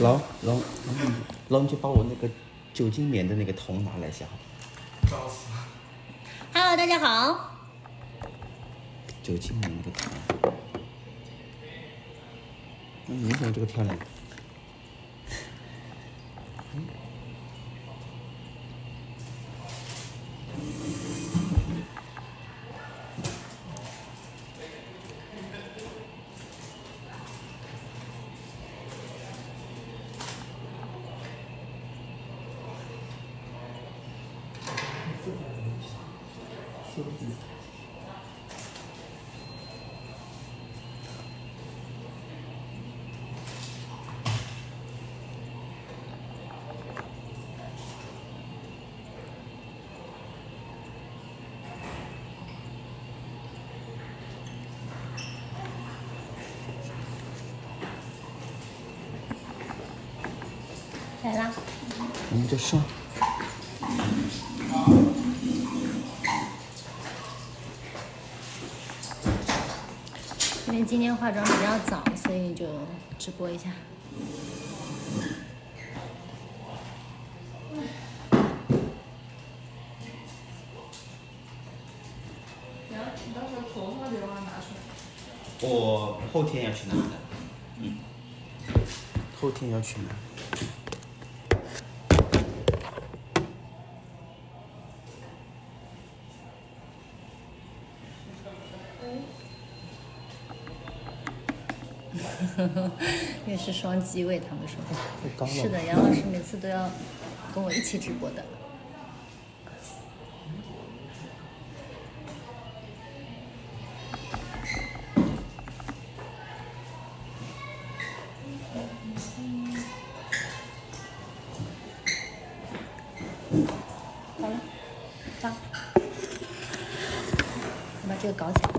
然后你就把我那个酒精棉的那个桶拿来一下。笑死了。Hello， 大家好。酒精棉那个桶。你怎么这个漂亮？来啦。我们就上。因为今天化妆比较早，所以就直播一下。你到时候头发得让他拿出来。我后天要去拿的。后天要去拿。因为是双机位，他们说。太高了。是的，杨老师每次都要跟我一起直播的。好了，放。我把这个搞起来。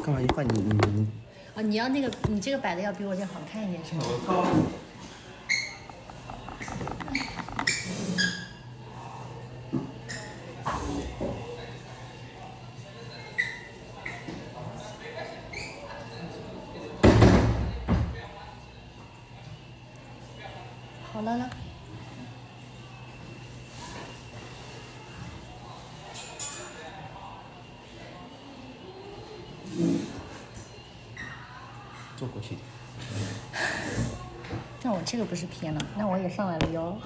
干嘛一换你？哦，你要那个，你这个摆的要比我这好看一点，是吗？好了呢。坐过去。那我这个不是偏了，那我也上来了哟。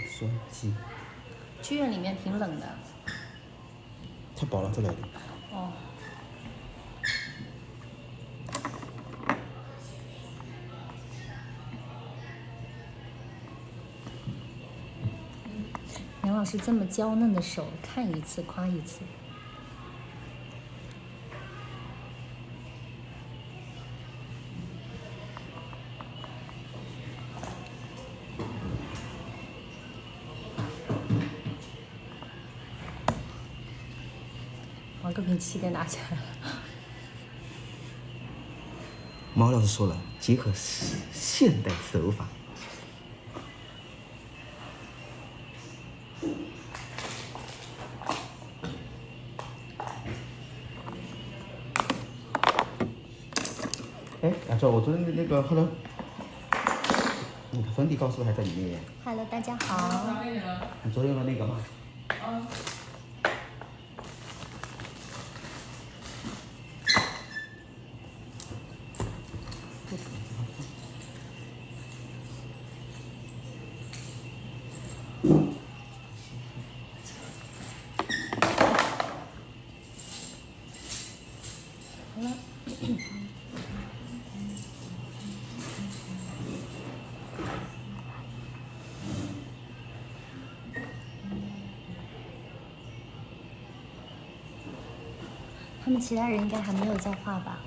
双击。剧院里面挺冷的。太薄了，这来的。哦。杨老师这么娇嫩的手，看一次夸一次。王个瓶气给拿起来了。毛老师说了，结合现代手法。哎，亚洲，我昨天那个后来，粉底膏是不是还在里面？Hello， 大家好。你昨天用的那个吗？好了。他们其他人应该还没有在画吧？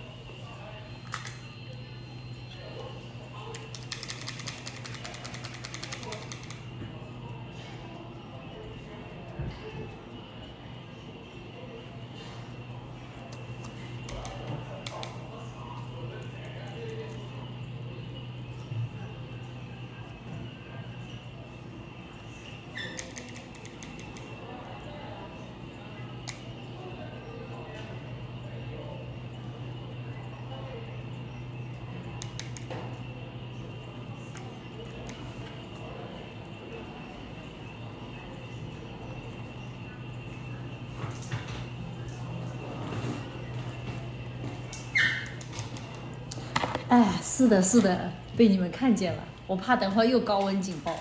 哎，是的，是的，被你们看见了，我怕等会儿又高温警报。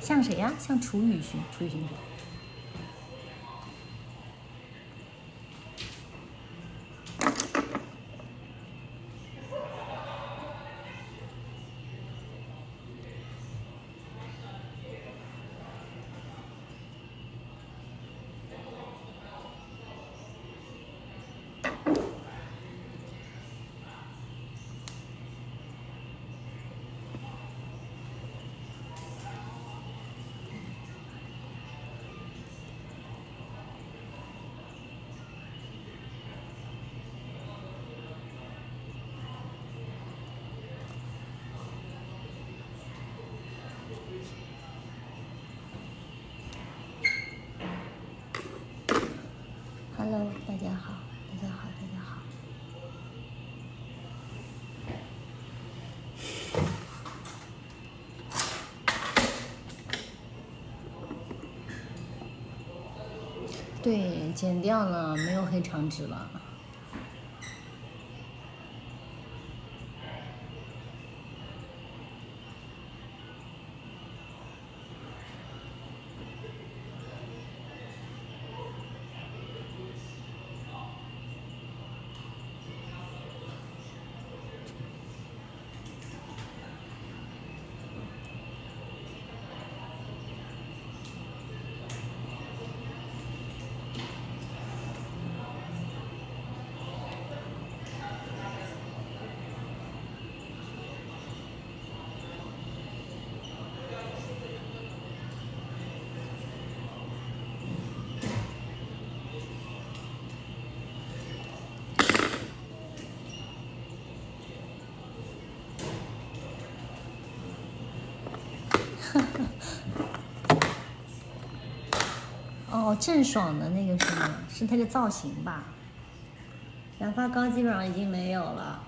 像谁呀？像楚雨荨，楚雨荨。Hello， 大家好，大家好，大家好。对，剪掉了，没有黑长直了。哦，郑爽的那个是吗？是它的造型吧？染发膏基本上已经没有了。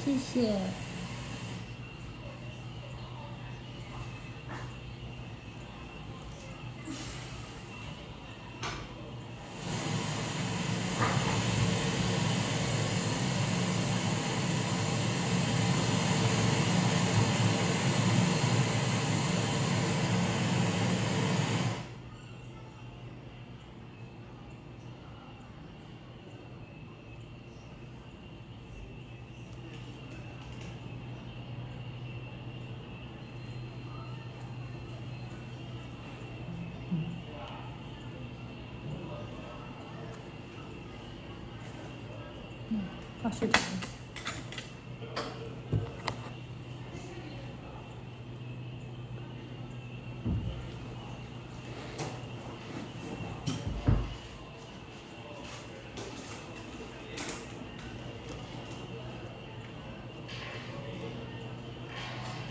谢谢。放视频。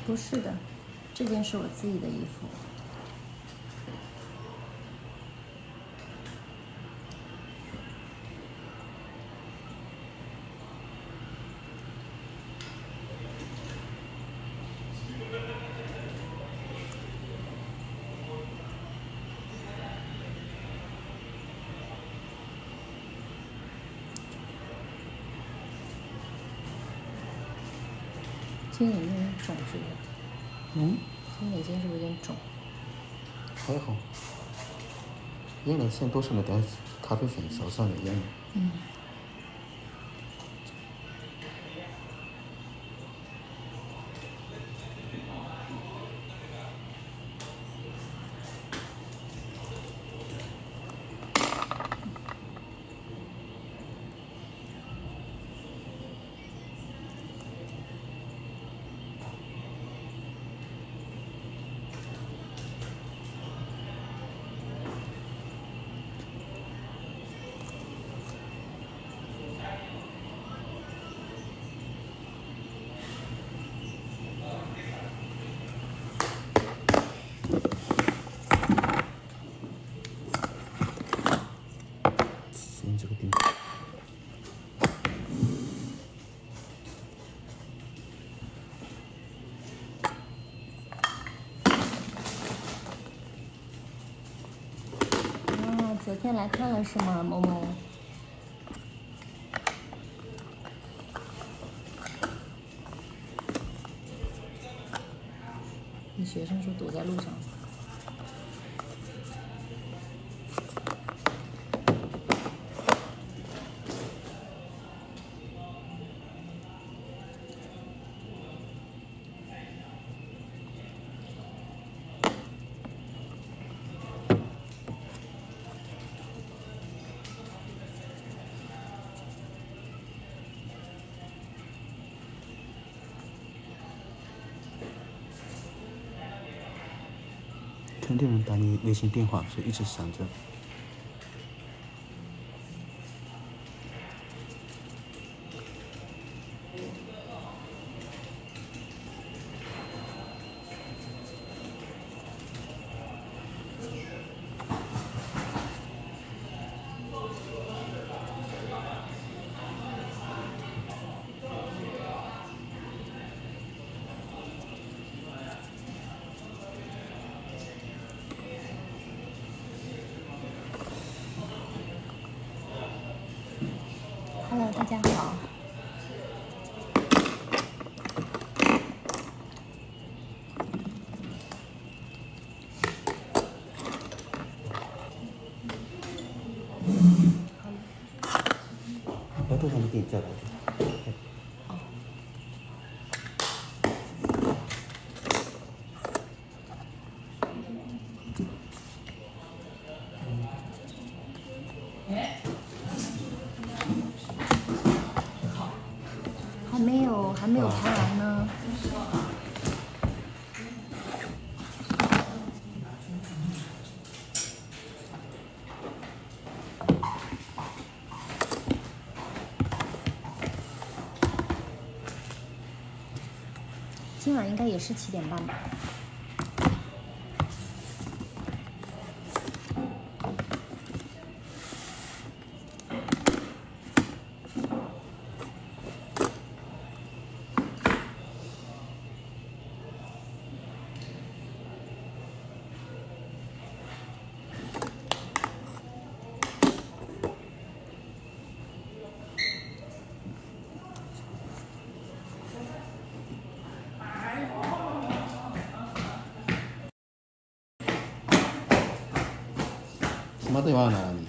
不是的，这件是我自己的衣服。心里有点肿，是不是？嗯，心眼睛是不是有点肿？还好。咽了，先多剩了点咖啡粉，少上点盐。嗯。先这个地方。昨天来看了是吗，萌萌？你学生说堵在路上。肯定有人打你微信电话，所以一直响着。Hello， 大家好。白头发你给你摘了。还没有拍完呢。今晚应该也是7点半吧。什么地方呢？你？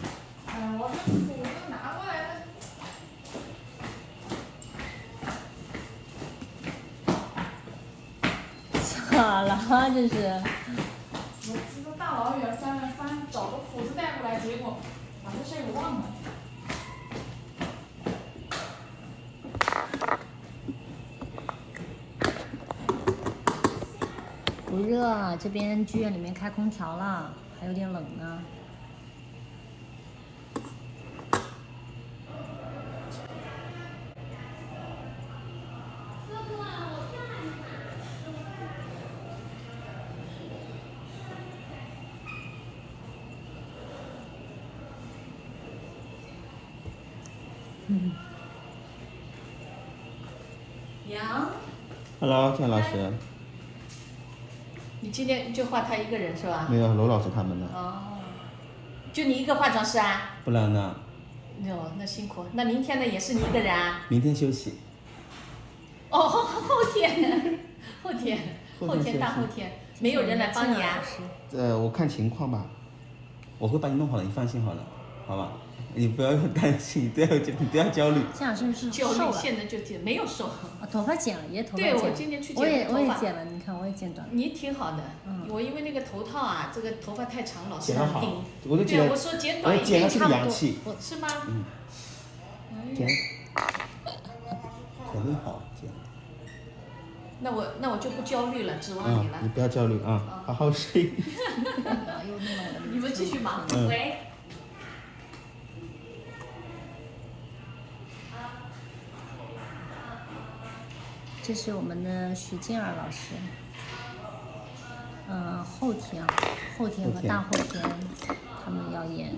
我这斧子拿过来了。咋了？这是？我这个大老远翻了翻，找个斧子带过来，结果把这事给忘了。不热，这边剧院里面开空调了，还有点冷呢。杨 Hello， 建老师。你今天就画他一个人是吧？没有罗老师他们呢。哦，就你一个化妆师啊？不然呢？哟，那辛苦。那明天呢，也是你一个人啊？明天休息。哦，后天，后天，后天大后天，没有人来帮你啊？我看情况吧，我会把你弄好的，你放心好了，好吧？你不要担心，你不要焦虑。这样是不是焦虑瘦了？现在就减，没有瘦。头发剪了，也头发剪了。对，我今天去我剪头发。也剪了，你看我也剪短了。你挺好的，嗯，我因为那个头套啊，这个头发太长，老是剪得好顶。我都剪了，对，我说剪短一点我剪了这个差不洋气。多，是吗？嗯。剪。肯定好剪。那我就不焦虑了，指望你了。你不要焦虑啊，好好睡。你们继续忙。喂。这是我们的徐静儿老师。后天和大后天，他们要演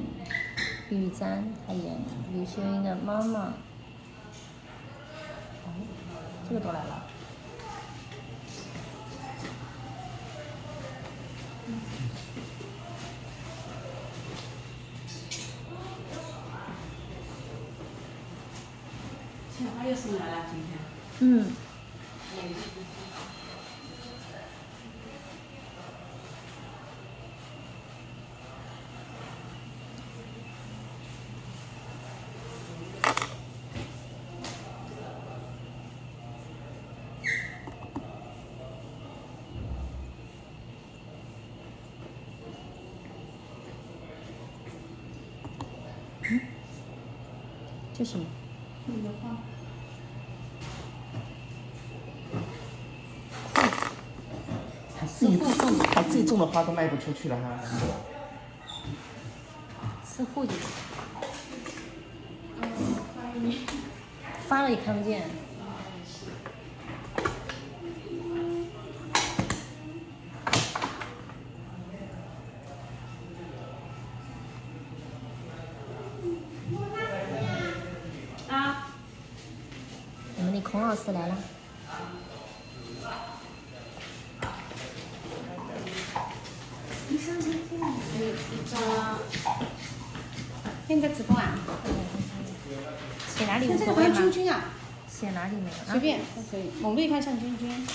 玉簪，他演吕秀英的妈妈。哦，这个都来了。钱花又送来了，今天。嗯。这是什么？你的花。他自己种的花都卖不出去了哈。私户的。发了也看不见。我们的孔老师来了。现在直播啊？写哪里无这个还所谓吗？君君啊？写哪里没有？随便都可以。猛对看向君君。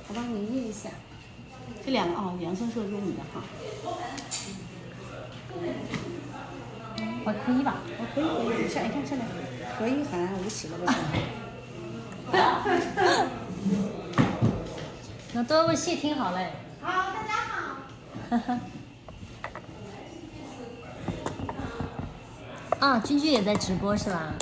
我帮你印一下。这两个哦，颜色是用你的哈。我可以吧？可以，下你看下面，可以很无耻了，为什么？那多位戏听好嘞。好，大家好。啊，君君也在直播是吧？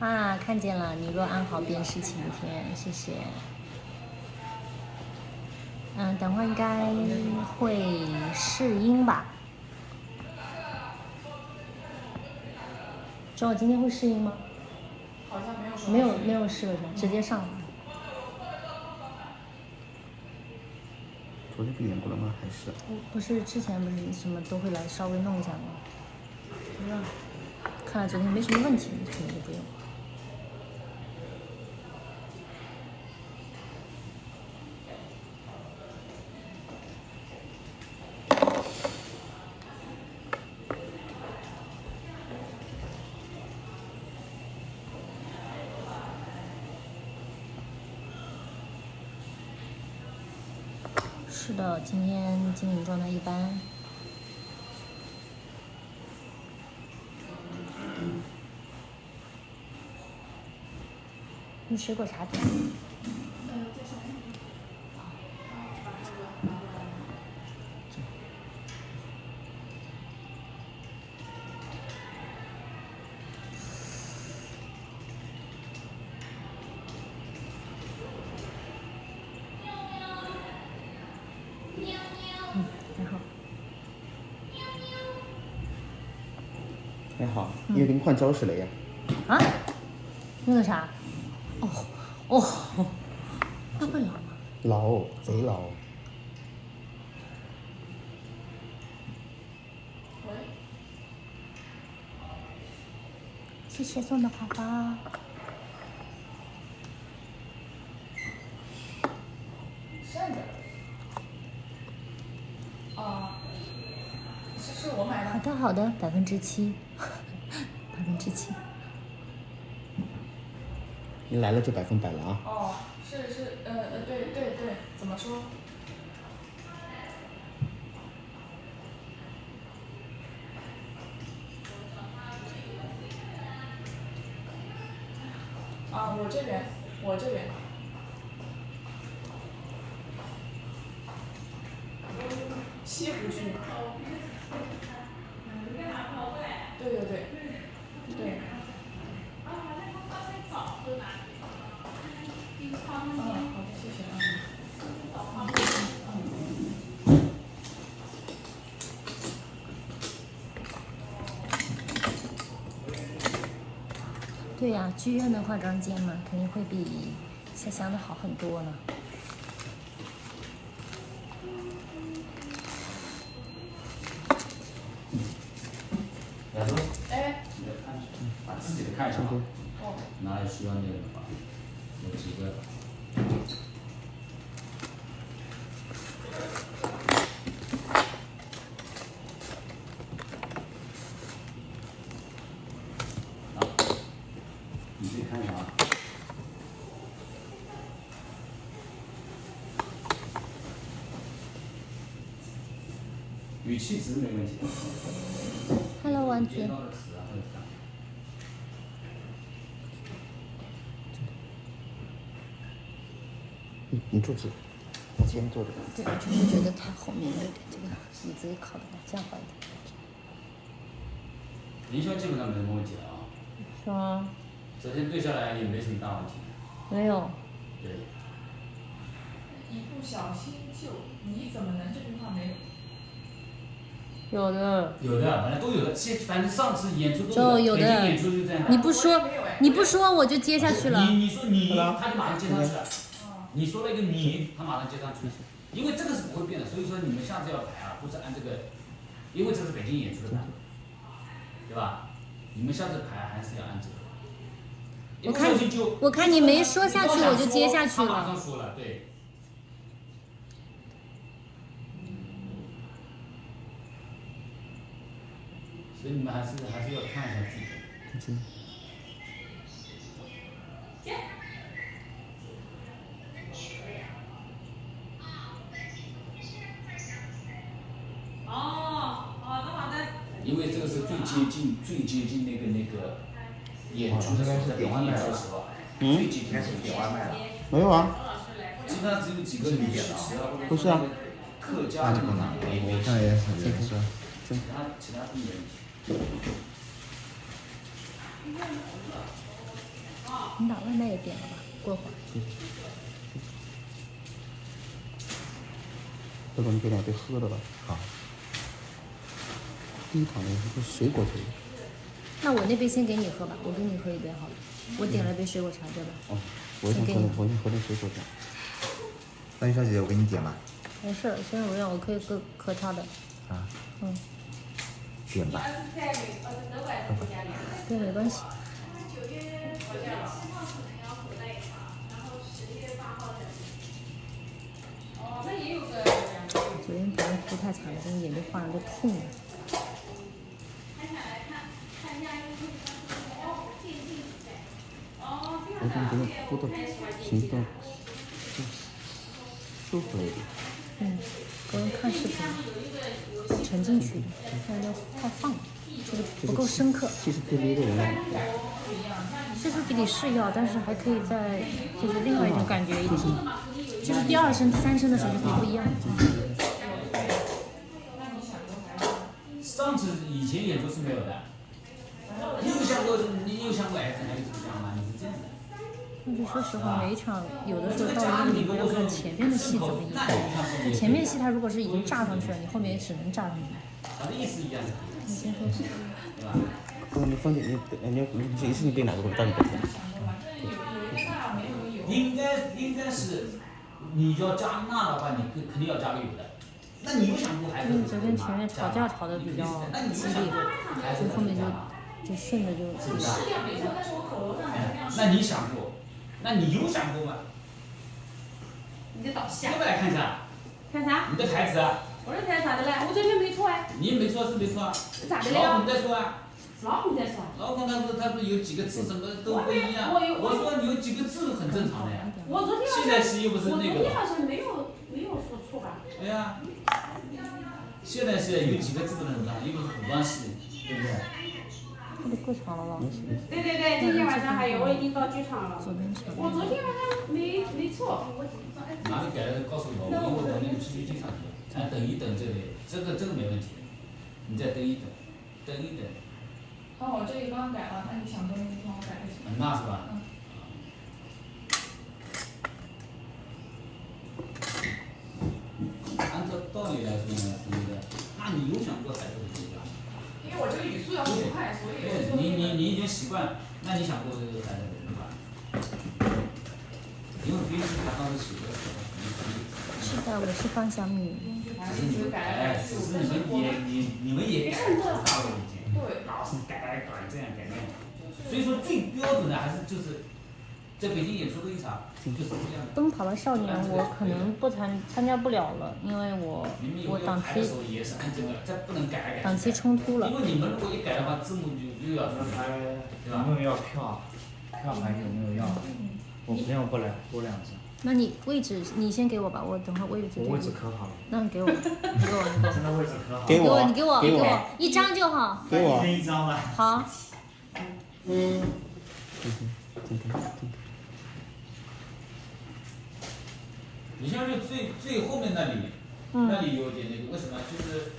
啊，看见了，你若安好便是晴天，谢谢。等会儿应该会试音吧？周我今天会试音吗？好像没有说。没有试了是吧？直接上了。昨天不演过了吗？还是？不是之前不是什么都会来稍微弄一下吗？不知道，看来昨天没什么问题，可能就不用。是的，今天精神状态一般。用水果茶点。还好，因为给你换招式了呀。啊？那个啥？哦，那会老吗？老，贼老。谢谢送的花花。剩的。哦，是我买的。好的好的，7%，7%。你来了就100%了啊！哦，对，怎么说？啊，我这边。西湖区。对。好的，谢谢啊。对呀、剧院的化妆间嘛，肯定会比香香的好很多呢。来说，哎。你的看把自己的看上，拿来需要那个的话，有几个。你自己看一下啊。语气值没问题。 Hello， 丸子。你坐这，我先坐这。对，我就是觉得太后面有点，这个椅子也靠得好，这样好一点。营销基本上没什么问题了啊。是吗？昨天对下来也没什么大问题。没有。对。一不小心就，你怎么能这句话没有？有的。有的，反正都有的。反正上次演出都有的。北京演出就这样。你不说我就接下去了。你说你，他就马上接上去了。你说了一个你，他马上接上去。因为这个是不会变的，所以说你们下次要排啊，不是按这个，因为这是北京演出的版本，对吧？你们下次排还是要按这个。我看你没说下去，我就接下去了。他马上说了，对。所以你们还是要看一下剧本。因为这个是最接近那个演出的时候，在北京演出的时候，最接近的是点外卖了。没有啊。基本上只有几个你点了。不是啊。客家这个没看也是，是。其他都没问题。你把外卖也点了吧？过会儿。要不你给2杯喝的吧。好。第一堂那是水果杯。那我那杯先给你喝吧，我给你喝一杯好了。我点了杯水果茶，对吧？哦，我先喝点水果茶。张玉小姐，我给你点吧。没事，先生不用，我可以喝他的。啊。嗯。点吧。对，没关系。昨天别人哭太惨了，真眼睛画的都痛了。我怎么觉得哭的情绪舒服了一点？刚刚看视频，沉进去，但是太放了，就是不够深刻。歇斯底里的人。歇斯底里是要，但是还可以再就是另外一种感觉一点，就是第2声、第3声的时候就会不一样。上次以前演出是没有的。你有想过癌症还有怎么样吗？你是这样的。但是说实话，每一场有的时候到那个地方要看前面的戏怎么演。前面戏它如果是已经炸上去了，你后面也只能炸上去。反正意思一样。你先喝。对吧？你放心，你是你杯哪个我到你杯。应该是，你要加钠的话，你肯定要加个油的。那你又想过孩子？昨天前面吵架吵得比较激烈，所以后面就就顺着就。是不是啊？是这样没错，但是我口头上还是那样说。那你想过？那你有想过吗？你这倒下要。不要来看一下？看啥？你的台词啊，我这台咋的嘞？我这边没错哎。你没错是没错啊。咋的老孔了？在说啊，老孔在说。老孔他不有几个字什么都不一样。我说你有几个字很正常的呀。我昨天好像。现在时又不是那我昨天个。好像没有说错吧？对呀。现在是有几个字不能很正常，又不是古装戏，对不对？这里够长了吧？对对对，今天晚上还有，我已经到剧场了。左边长。我昨天晚上没错。哪里改了告诉我，因为我那个去经常去。哎，等一等这里，这个没问题，你再等一等，等一等。哦，我这里刚改了，那你想东西帮我改就行。那是吧？按照道理来说呢，是不是？那你有想过才是对的。因为我这个语速要很快，所以。对，你已经习惯，那你想过这个才是对吧？因为编剧他当时写的时候，是的，我是方小米。只是你们改，只是你们也改大了已经，老是改这样改那样，所以说最标准的还是就是在北京演出的一场就是这样的。奔跑的少年我可能不参加不了了，因为我档期也是按这个，这不能改。档期冲突了。因为你们如果一改的话，字幕就又要重拍，对吧？有没有要票？票还有没有要？我朋友过来多2次。那你位置你先给我吧，我等会位置。我位置可好了。那你给我，你给我。真的位置可好。给我，你给我一张就好。给我。一张吧。好。你像是最后面那里，那里有点那个，为什么？就是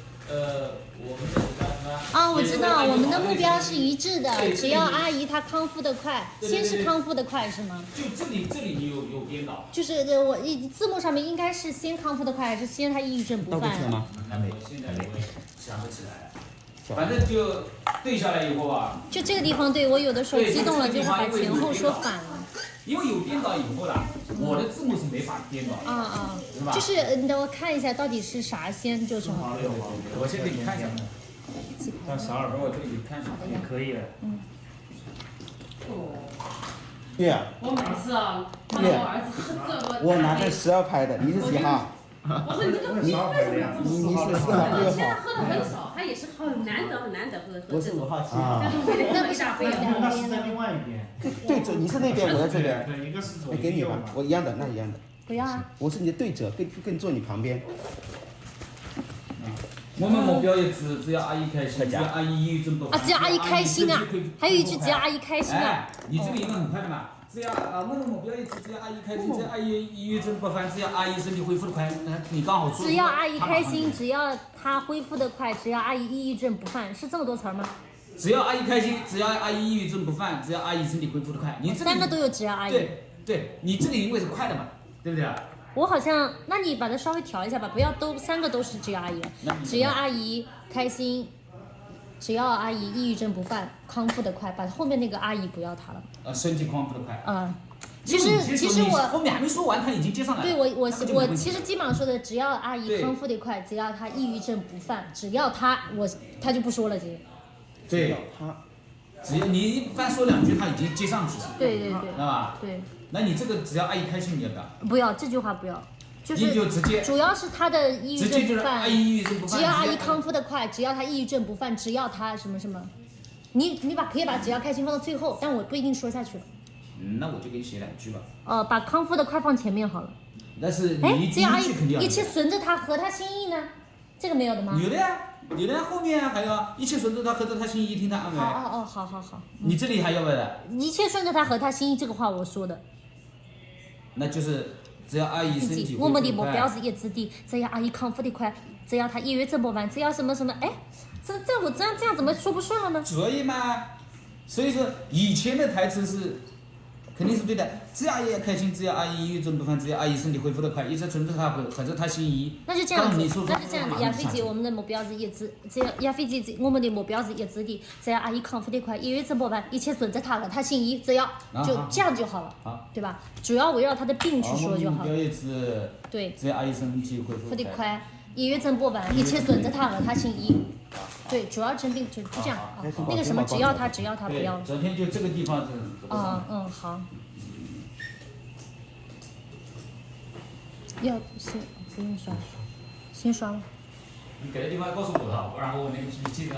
我们的什么？啊，我知道，我们的目标是一致的，只要阿姨她康复的快，先是康复的快是吗？就这里你有编导。就是我字幕上面应该是先康复的快，还是先她抑郁症不犯？倒过去了吗？还没，现在我也想不起来。反正就对下来以后啊。就这个地方，对我有的时候激动了就会把前后说反了。因为有编导以后啦，我的字幕是没法编导的，是吧？就是你等我看一下到底是啥先就是好。我先给你看一下。让小耳朵我这里看一下。也可以。月。我每次啊，看到我儿子吃这么。我拿着12拍的，你是几号？我说你这个你是4号6现在号。喝的很少，他也是很难得喝。我是5号7号。那为啥非要两那边呢？是在另外一边。对着你是那边，我在这边。对，一个是左给你吧，我一样的，那一样的。不要啊。我是你的对者，更坐你旁边。我们目标也只要阿姨开心，只要阿姨抑郁症不啊，只要阿姨开心啊！还有一句只要阿姨开心啊！哎，你这个应该很快的嘛。只要我们目标也只要阿姨开心，只要阿姨抑郁症不犯，只要阿姨身体恢复的快，你刚好说。只要阿姨开心，只要她恢复的快，只要阿姨抑郁症不犯，是这么多词儿吗？只要阿姨开心，只要阿姨抑郁症不犯，只要阿姨身体恢复的快，你这里3个都有只要阿姨。对，你这个因为是快的嘛，对不对啊？我好像，那你把它稍微调一下吧，不要3个都是只要阿姨了，只要阿姨开心，只要阿姨抑郁症不犯，康复的快，把后面那个阿姨不要她了。身体康复的快。其实我后面还没说完，他已经接上来了。对我其实基本上说的，只要阿姨康复的快，只要她抑郁症不犯，只要她就不说了这些。对，只要你一般说2句，他已经接上去了。对，知道吧？对。那你这个只要阿姨开心，你要不要？不要，这句话不要。你就直接。主要是她的抑郁症不犯。只要阿姨康复的快，只要她抑郁症不犯，只要她什么什么，你可以把只要开心放到最后，但我不一定说下去了。那我就给你写2句吧。把康复的快放前面好了。但是你只要阿姨肯定要。一切顺着她合她心意呢？这个没有的吗？有的呀。有的后面还有一切顺着他合着他心意，听他安排。好。你这里还要不要的？一切顺着他合他心意，这个话我说的。那就是只要阿姨身体我们的目标是一致的，只要阿姨康复的快，只要她抑郁症不犯，只要什么什么，哎，我这样怎么说不顺了呢？所以嘛，所以说以前的台词是肯定是对的，只要阿姨开心，只要阿姨抑郁症不犯，只要阿姨身体恢复的快，一切顺着她合着她心意。那就这样子，亚飞姐，我们的目标是一致，只要亚飞姐，我们的目标是一致的，只要阿姨康复的快，抑郁症不犯，一切顺着她的，她心意，只要就这样就好了，对吧？主要围绕她的病去说就好了。目标一致。对。只要阿姨身体恢复的快， 1月整播完，一切顺着他和他姓1。对，主要针病就这样啊。那个什么，只要他不要。昨天就这个地方是。好。要先不用刷，先刷了。你给的地方告诉我的，不然我那个 PPT 上。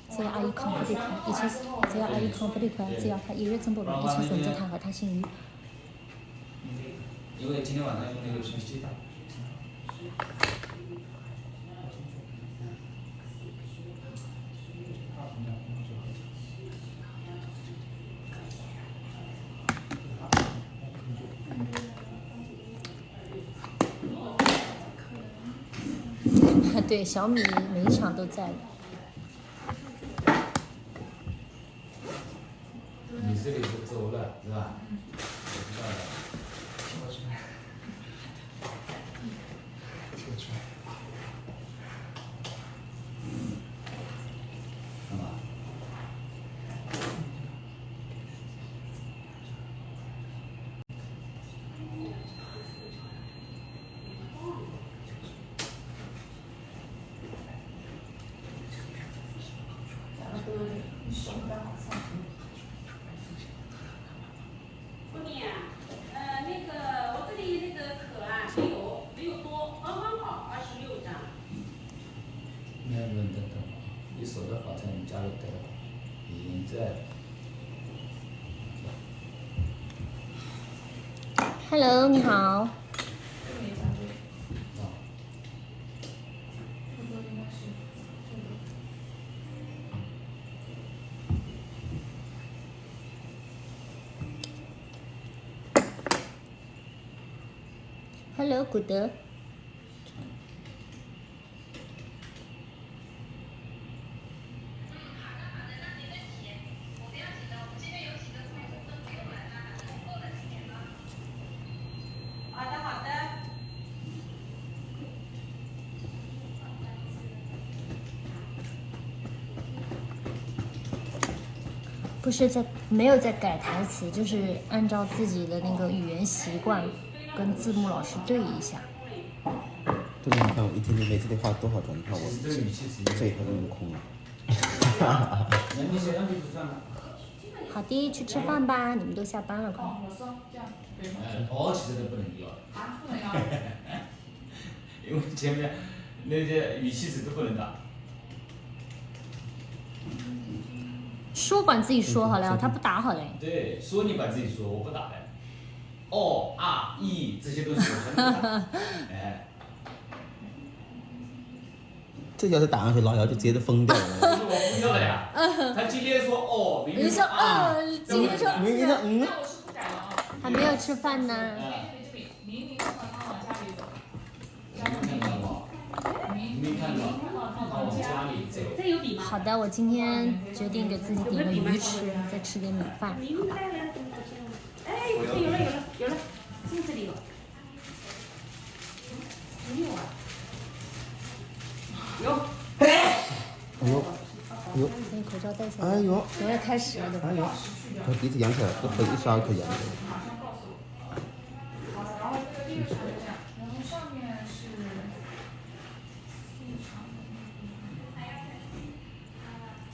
只要阿姨康复得快，只要阿姨康复得快，只要他1月整播完，一切顺着他和他姓1。因为今天晚上用那个 PPT 打。对，小米每一场都在。你这里是走了是吧？我知道了。干嘛？不念，那个我这里那个可啊没有多，刚刚好26张。那等，你手的好才能加入的，已经在。Hello， 你好。Hello， 古德。好的好的。不是没有在改台词，就是按照自己的那个语言习惯。跟字幕老师对一下。对，你看我一天每次得化多少妆？你看我这一头都用空了。你写上去就算了。好的，去吃饭吧，你们都下班了，快。其实都不能要。啊，不能要。因为前面那些语气词都不能打。说管自己说好了，他不打好嘞。对，说你管自己说，我不打的。哦啊咦，这些都是我全不打。哎。这要是打上去，老姚就直接就疯掉了。这是我疯掉了呀！他今天说哦，明天说啊，今天说明天说那我是不改了啊。还没有吃饭呢。明从他往家里走。没看到，没看到，他往家里走。这有笔吗？好的，我今天决定给自己点个鱼吃，再吃点米饭。好吧。哎，有了，是这里了。没有啊。有。哎呦，哎呦。把口罩戴起来。哎呦。我要开始了，对吧？哎呦，我鼻子扬起来，这鼻一刷可扬起来。好，然后这个历程是这样，然后上面是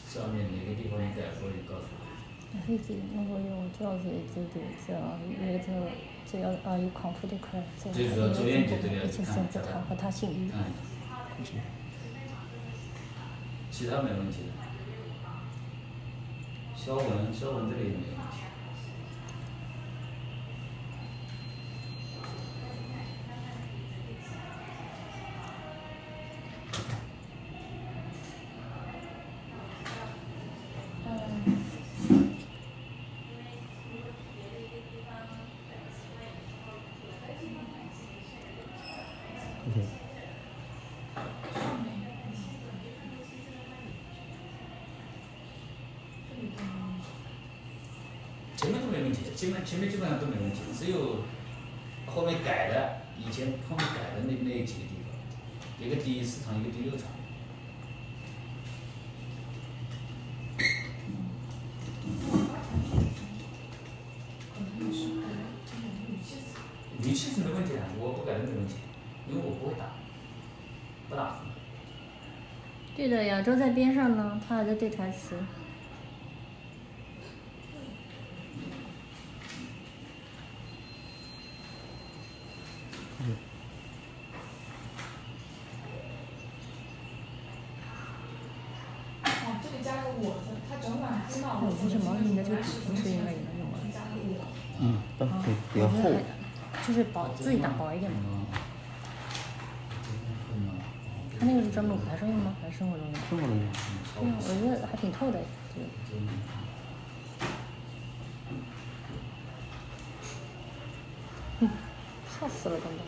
上面哪个地方你改过，你告诉我。黑子那个用胶水这个这要有康复的快，这就是昨天就这个一切选择他和他姓于。其他没问题的。肖文这里也没问题。前面都没问题，前面基本上都没问题，只有后面改的，以前后面改的那几个地方，一个第4场，一个第6场。语气是没问题的，我不改的没问题，因为我不对的，亚洲在边上呢，他还在对台词。哦，这里加个我字，它整版知道我我其实毛领的这个底层是应该也能用完。加个我。嗯，但比较厚。就是薄，自己打薄一点嘛。他那个是专门舞台上用吗？还是生活中用？生活中用。对呀，我觉得还挺透的，这个。笑死了，真的。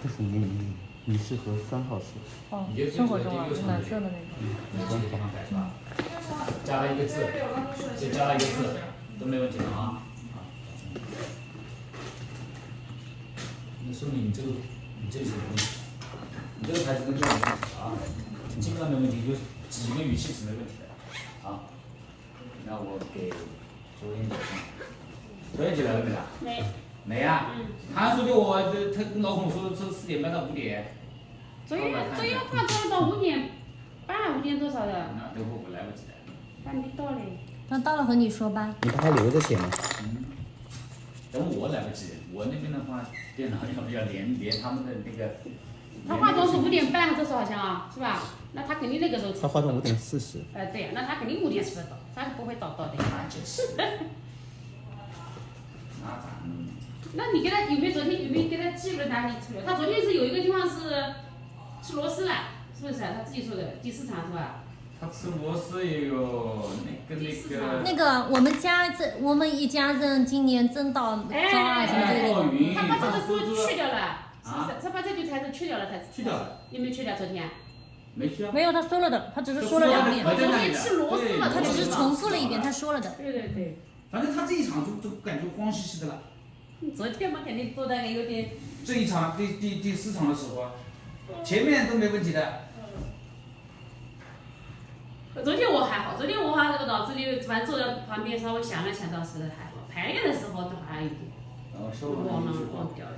但是你适合3号色。哦，生活中啊，暖色的那种。加了一个字，就加了一个字，都没问题了啊。那说明你这个是有问题，你这个台词跟这个没问题啊，基本上没问题，就几个语气是没问题的啊。那我给昨天姐来了没啦？没啊。他说的他跟老孔说是4点半到5点。昨天他说到5点半，5点多少的？那等会我来不及了。还没到嘞。那到了和你说吧。你把它留着写吗？等我来不及，我那边的话，电脑要连他们的那个。他化妆是5点半多少好像啊，是吧？那他肯定那个时候。他化妆5点40。对呀，那他肯定5点40到，他是不会早到的。那就是。那咋弄？那你给他昨天有没有给他记录哪里出来？他昨天是有一个地方是吃螺丝了，是不是？他自己说的第4场是吧？他吃螺丝也有那个我们一家人今年挣到中2什么这个。他把这个说去掉了，是不是？他把这句台词去掉了，去掉了。有没有去掉？昨天？没去啊。没有，他说了的，他只是说了2遍。昨天吃螺丝了，他只是重复了1遍，他说了的。对。反正他这一场就感觉慌兮兮的了。昨天嘛，肯定做的有点。这一场第4场的时候，前面都没问题的。昨天我还好，这个脑子里反正坐在旁边稍微想了想，倒是还好。排练的时候就好像有点。忘掉了。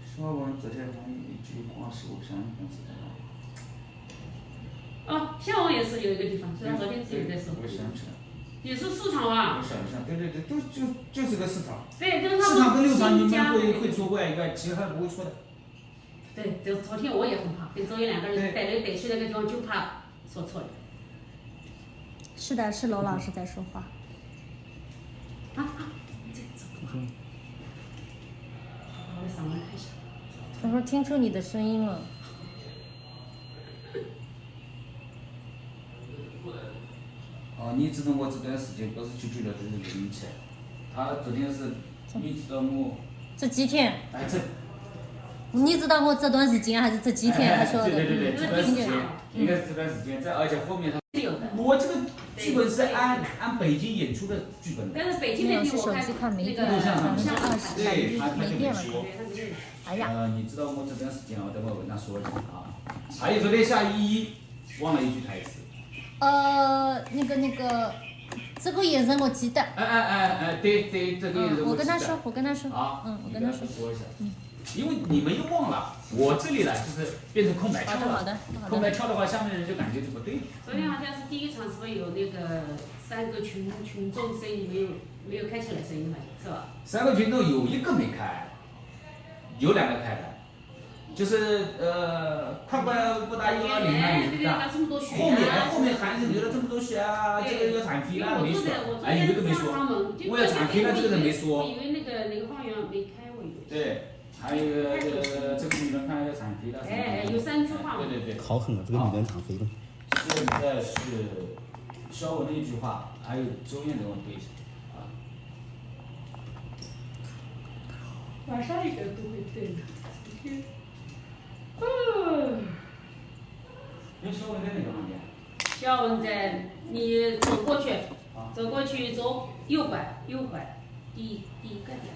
说完昨天还有一句话是我想起来了。哦，项王也是有一个地方，是他昨天自己在说。我想起来。也是4场啊。我想一下，对，就是个4场。对，就是他4场跟6场你们会错怪一个，其他不会错的。对，就昨天我也很怕，跟周一2个人逮去那个地方，就怕说错了。是的，是娄老师在说话。我的嗓门太小。他说听出你的声音了。哦，你知道我这段时间不是去俱乐部的运气，他昨天是，你知道我。这几天。哎，你知道我这段时间还是这几天？他说的。对，这段时间应该是这段时间，而且后面他。我这个剧本是按北京演出的剧本。但是北京那天我看那个20%，对，他没电了。哎呀。你知道我这段时间我等会跟他说一下啊。还有昨天下1忘了一句台词。那个，这个眼神我记得。对，这个眼神我跟他说。啊。我跟他说一下。因为你们又忘了，我这里呢就是变成空白跳了。好的。空白跳的话，下面的人就感觉就不对。昨天好像是第1场，是不是有那个3个群众声音没有开起来声音好像是吧？3个群众有1个没开，有2个开的，就是快不答应120啊，你知道？后面孩子流了这么多血啊，这个要残废了没说，哎，有一个没说，我要残废了，这个人没说。我以为那个花园没开，我以为。对。还有一个这个女人看要残废了。有3句话嘛。对。好狠啊，这个女人残废了。现在是肖文的一句话，还有周燕的我对一下啊。马上一个都会对的。因为肖文在哪个旁边？肖文在，你走过去，走右拐，第一个点。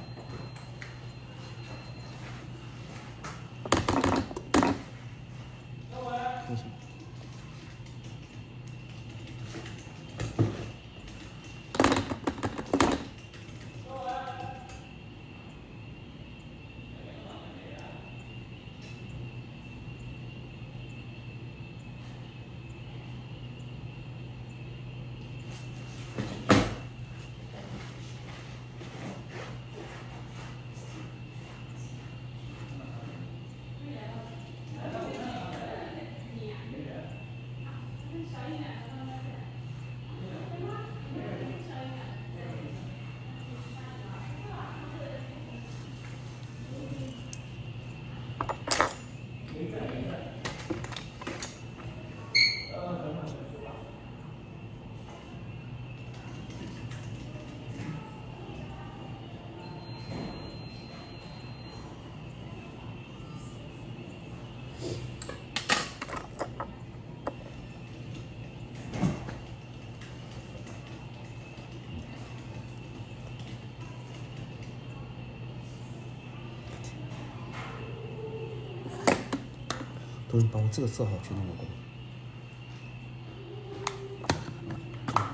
主任把我这个色号去弄过来。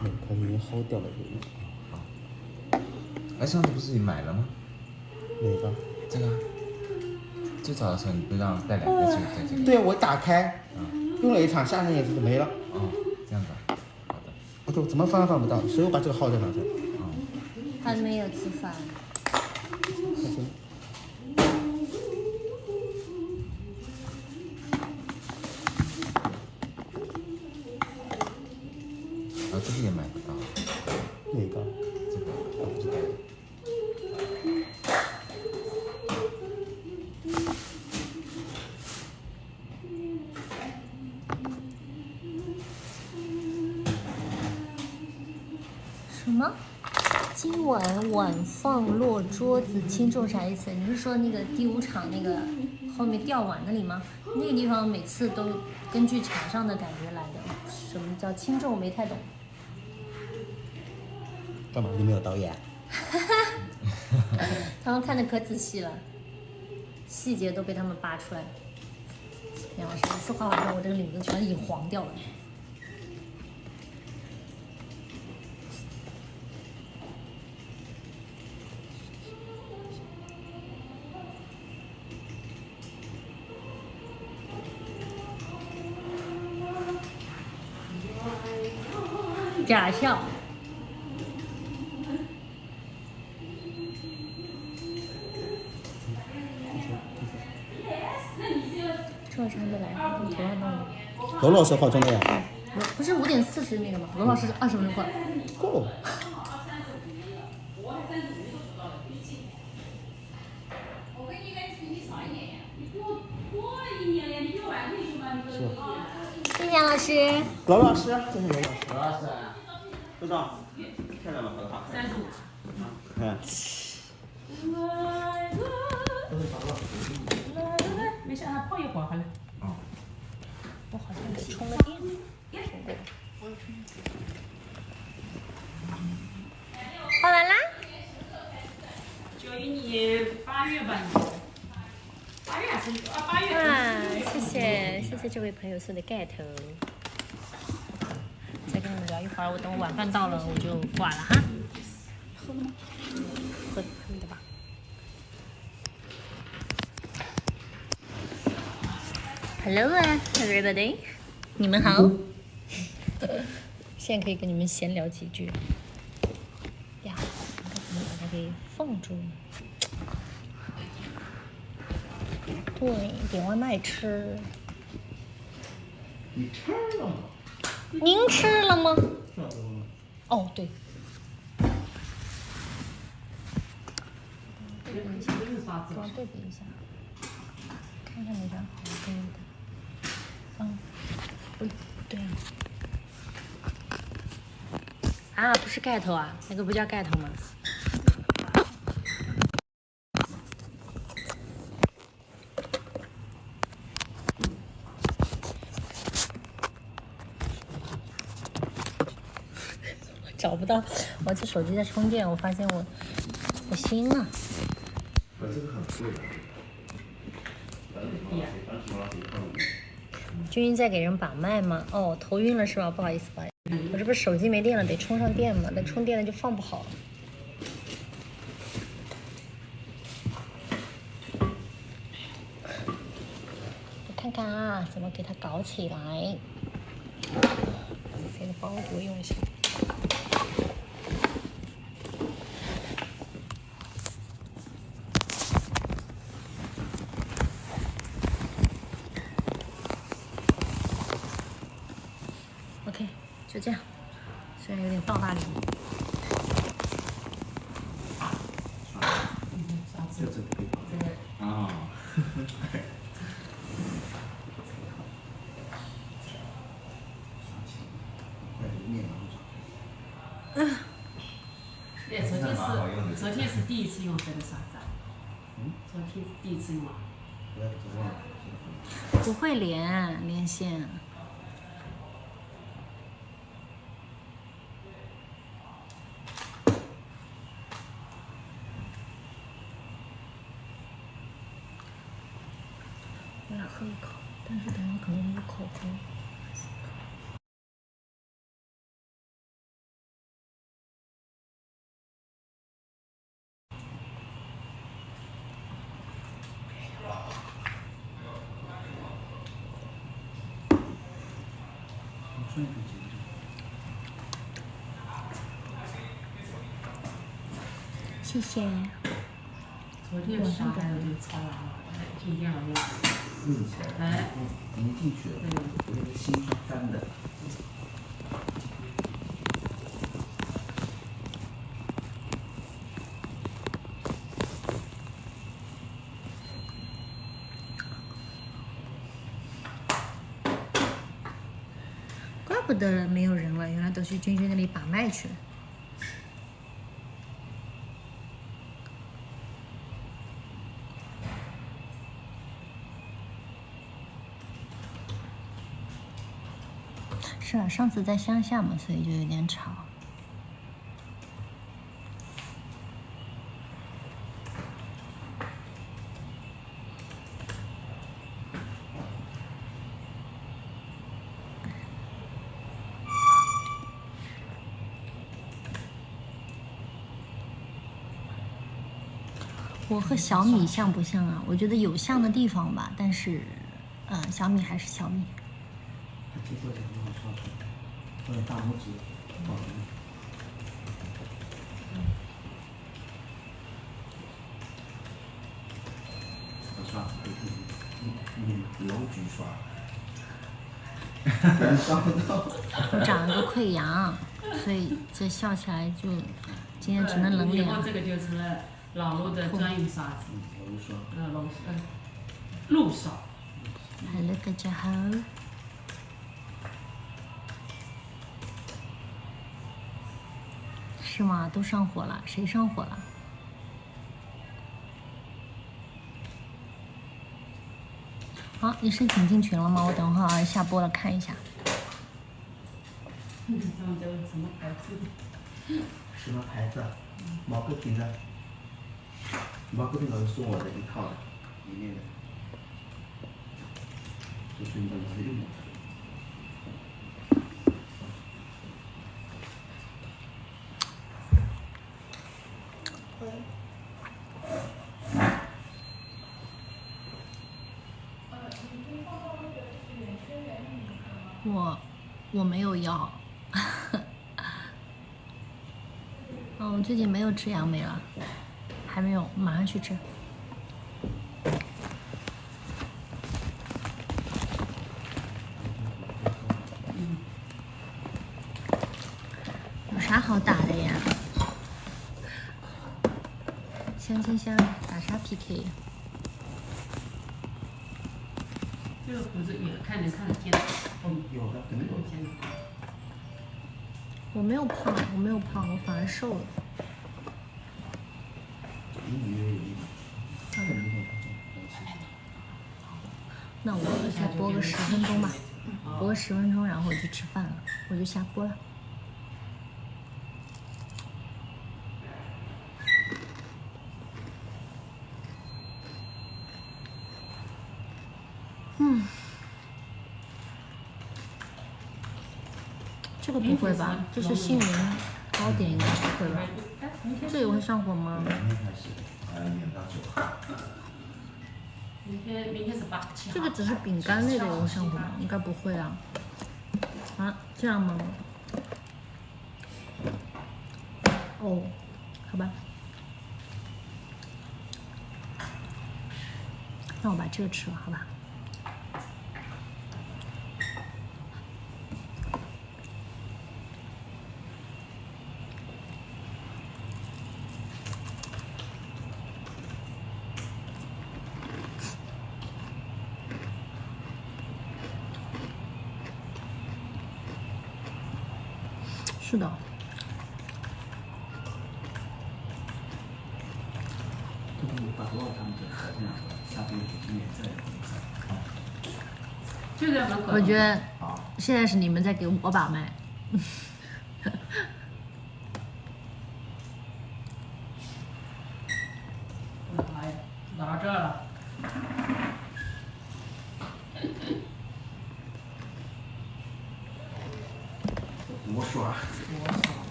那块已经薅掉了这个。哎，上次不是你买了吗？哪个？这个啊。最早的时候你不让带2个就在这个。对，我打开，用了一场，下场也是没了。哦，这样子啊。好的。我就怎么翻都翻不到，所以我把这个号再拿出来。还没有吃饭。行。啊，这个也买不到。哪个？这个我不知道。什么？今晚晚放落桌子轻重啥意思？你是说那个第5场那个后面吊碗那里吗？那个地方每次都根据场上的感觉来的。什么叫轻重？我没太懂。干嘛？你没有导演？他们看的可仔细了，细节都被他们扒出来了。梁老师一次画完之后，我这个领子全已经黄掉了。假笑。这还没来，跟头上弄。罗老师化妆的呀？不是5点40那个吗？罗老师20分钟过来。够了。我跟你应该比你少一点呀，你比我多1年呀，你比我晚退休嘛，你都谢谢老师。罗老师，这是罗老师。罗老师，队长，漂亮吗？拍的好看。35。看。没事，让它泡一会儿好了。哦。我好像是充了电。画完啦。91年8月吧，8月还是8月。啊，谢谢这位朋友送的盖头。再跟你们聊一会儿，我等我晚饭到了我就挂了哈。喝了吗？喝你的吧。Hello 啊 ，everybody， 你们好。现在可以跟你们闲聊几句。呀，该怎么把它给放住呢？对，点外卖吃。你吃了吗？您吃了吗？哦，对。对比一下，我对比一下，看看哪张好看的。对啊，不是盖头啊，那个不叫盖头吗？找不到，我这手机在充电，我发现我新了。我这个很贵的。君君在给人把脉吗？哦，头晕了是吧？不好意思，不好意思，我这不是手机没电了，得充上电嘛，那充电了就放不好。我看看啊，怎么给它搞起来？这个包给我用一下。OK， 就这样，虽然有点爆大力。啊。对，昨天是第一次用这个刷子。昨天第一次用啊。不会连线。我要喝一口。但是等会可能有口红。谢谢。昨天上海就炒完了，今天好像热起来，哎，已经进去了，我这个心是翻的。怪不得没有人了，原来都去君君那里把脉去了。是啊，上次在乡下嘛，所以就有点吵。我和小米像不像啊？我觉得有像的地方吧，但是，小米还是小米。接过这个地方刷出来，或者大拇指往我刷，你楼局刷，刷不到。我长了个溃疡，所以这笑起来就今天只能冷脸了。以后这个就是老陆的专用刷子，楼刷，路刷。Hello， 大家好。是吗？都上火了？谁上火了？好，你申请进群了吗？我等会儿下播了看一下。他们都什么牌子？什么牌子？毛戈平的。毛戈平老师送我的一套的，里面的，就是你的老师用的。我没有要，我最近没有吃杨梅了，还没有，马上去吃。有啥好打的呀？相亲相打啥 PK 呀？这个胡子也看得见。有的，肯定有的。我没有胖，我没有胖，我反而瘦了。那我再播个10分钟吧，播个10分钟，然后我就吃饭了，我就下播了。这个不会吧？这是杏仁糕点，应该不会吧？这也会上火吗？明天开始，演到9号。明天是8、7号。这个只是饼干类的也会上火吗？应该不会啊。啊，这样吗？哦，好吧。那我把这个吃了，好吧？是的。把多少他们就这样，下边今年再就在门口。我觉得现在是你们在给我把脉。哎，到这了。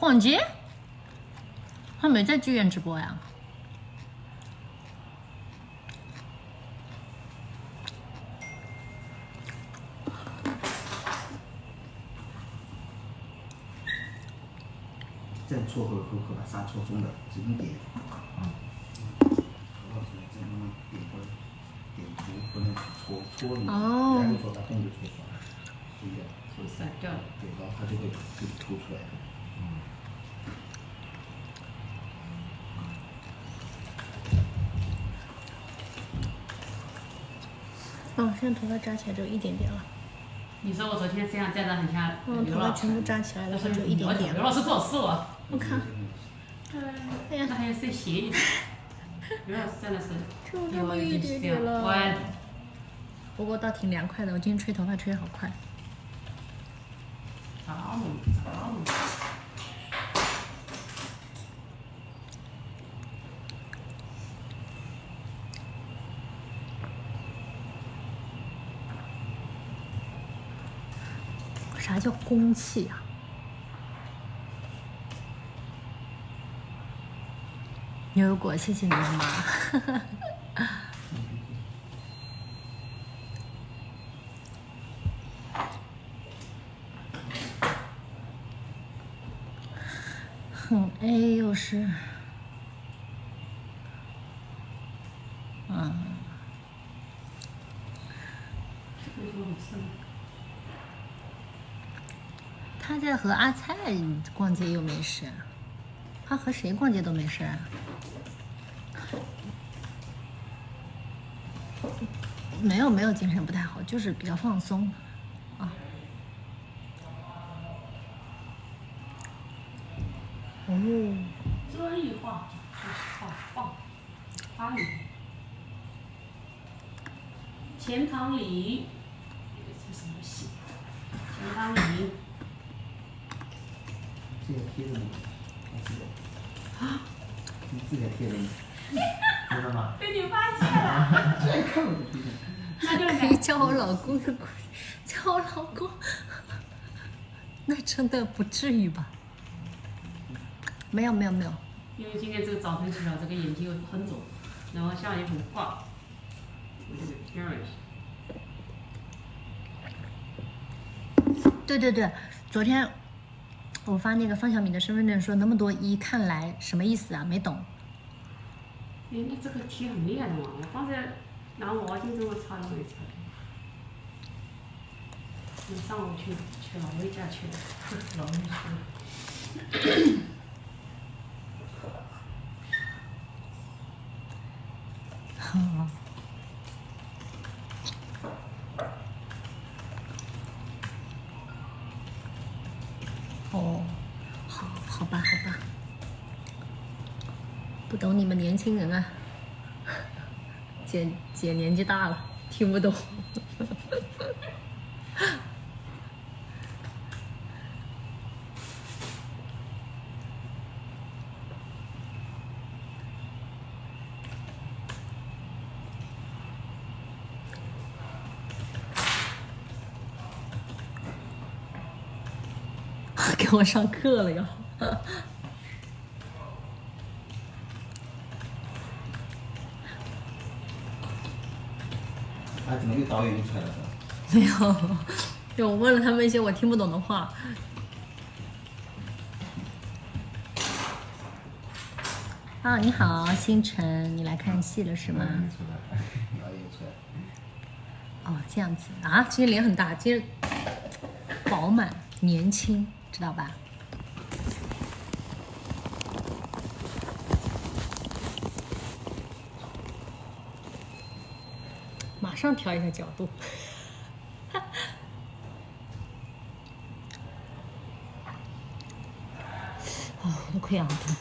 逛街？他没在剧院直播呀？再搓会把沙搓中的，只一点。点涂不能搓你，然后说把动就搓出来，是一样，搓散掉了。对，然后它就会凸出来的。哦，现在头发扎起来只有一点点了。你说我昨天这样站得很像嗯，头发全部扎起来的话就一点点了。刘老师做事我。我看，哎呀，那还要再斜一点。刘老师真的是，就这么一点点了。我。不过倒挺凉快的，我今天吹头发吹得好快。早弄。啥叫公气啊？牛油果，谢谢你妈妈。很 A 又是，他在和阿菜逛街又没事，他和谁逛街都没事啊？没有精神不太好，就是比较放松啊。哦，专业化好棒，花语，钱塘里，这什么戏？钱塘里。这个贴着呢，这个啊，你自己贴着呢，知道吗？被你发现了。这看我就贴着。那就可以叫我老公的，叫我老公，那真的不至于吧？没有。因为今天这个早晨起来，这个眼睛又很肿，然后下雨很挂，我这个天儿。对，昨天我发那个方小敏的身份证说那么多一，看来什么意思啊？没懂。哎，那这个题很厉害的嘛！我刚才拿毛巾这么擦都没擦。我上午去老魏家去了，老魏去了。哦，好吧，不懂你们年轻人啊，姐年纪大了，听不懂。给我上课了哟！啊，怎么又导演又出来了？没有，就我问了他们一些我听不懂的话。啊，你好，星辰，你来看戏了是吗？导演出来。哦，这样子啊，今天脸很大，今天饱满年轻，知道吧？马上调一下角度。我的溃疡很痛。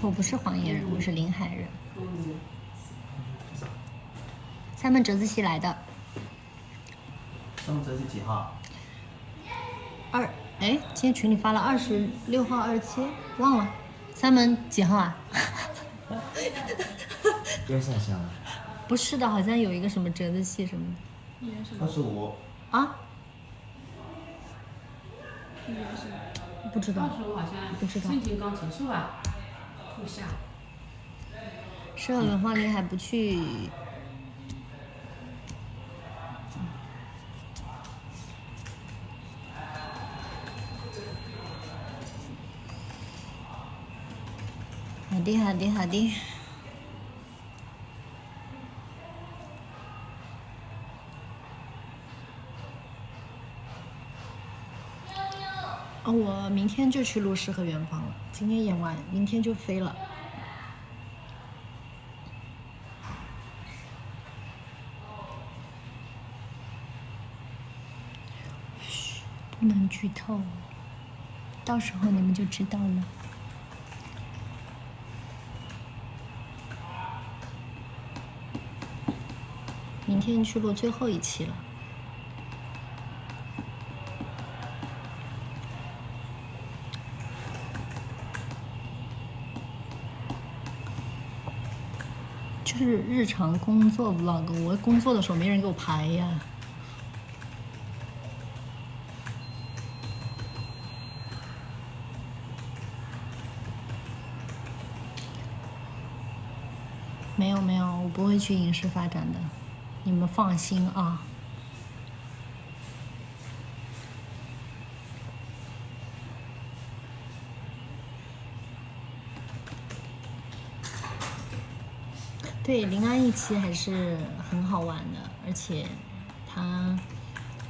我不是黄岩人，我是临海人。三门折子戏来的。三门折子几号？哎，今天群里发了26号、27，忘了。三门几号啊？又下线了。不是的，好像有一个什么折子戏什么的。25。啊？不知道。 25好像不知道申请刚结束吧，入夏。诗和远方你还不去？好的，好的，好的。哦，我明天就去录《诗和远方》了，今天演完，明天就飞了。嘘，不能剧透，到时候你们就知道了。明天去录最后一期了。就是日常工作 vlog， 我工作的时候没人给我拍呀。没有没有，我不会去影视发展的，你们放心啊。对，临安一期还是很好玩的，而且它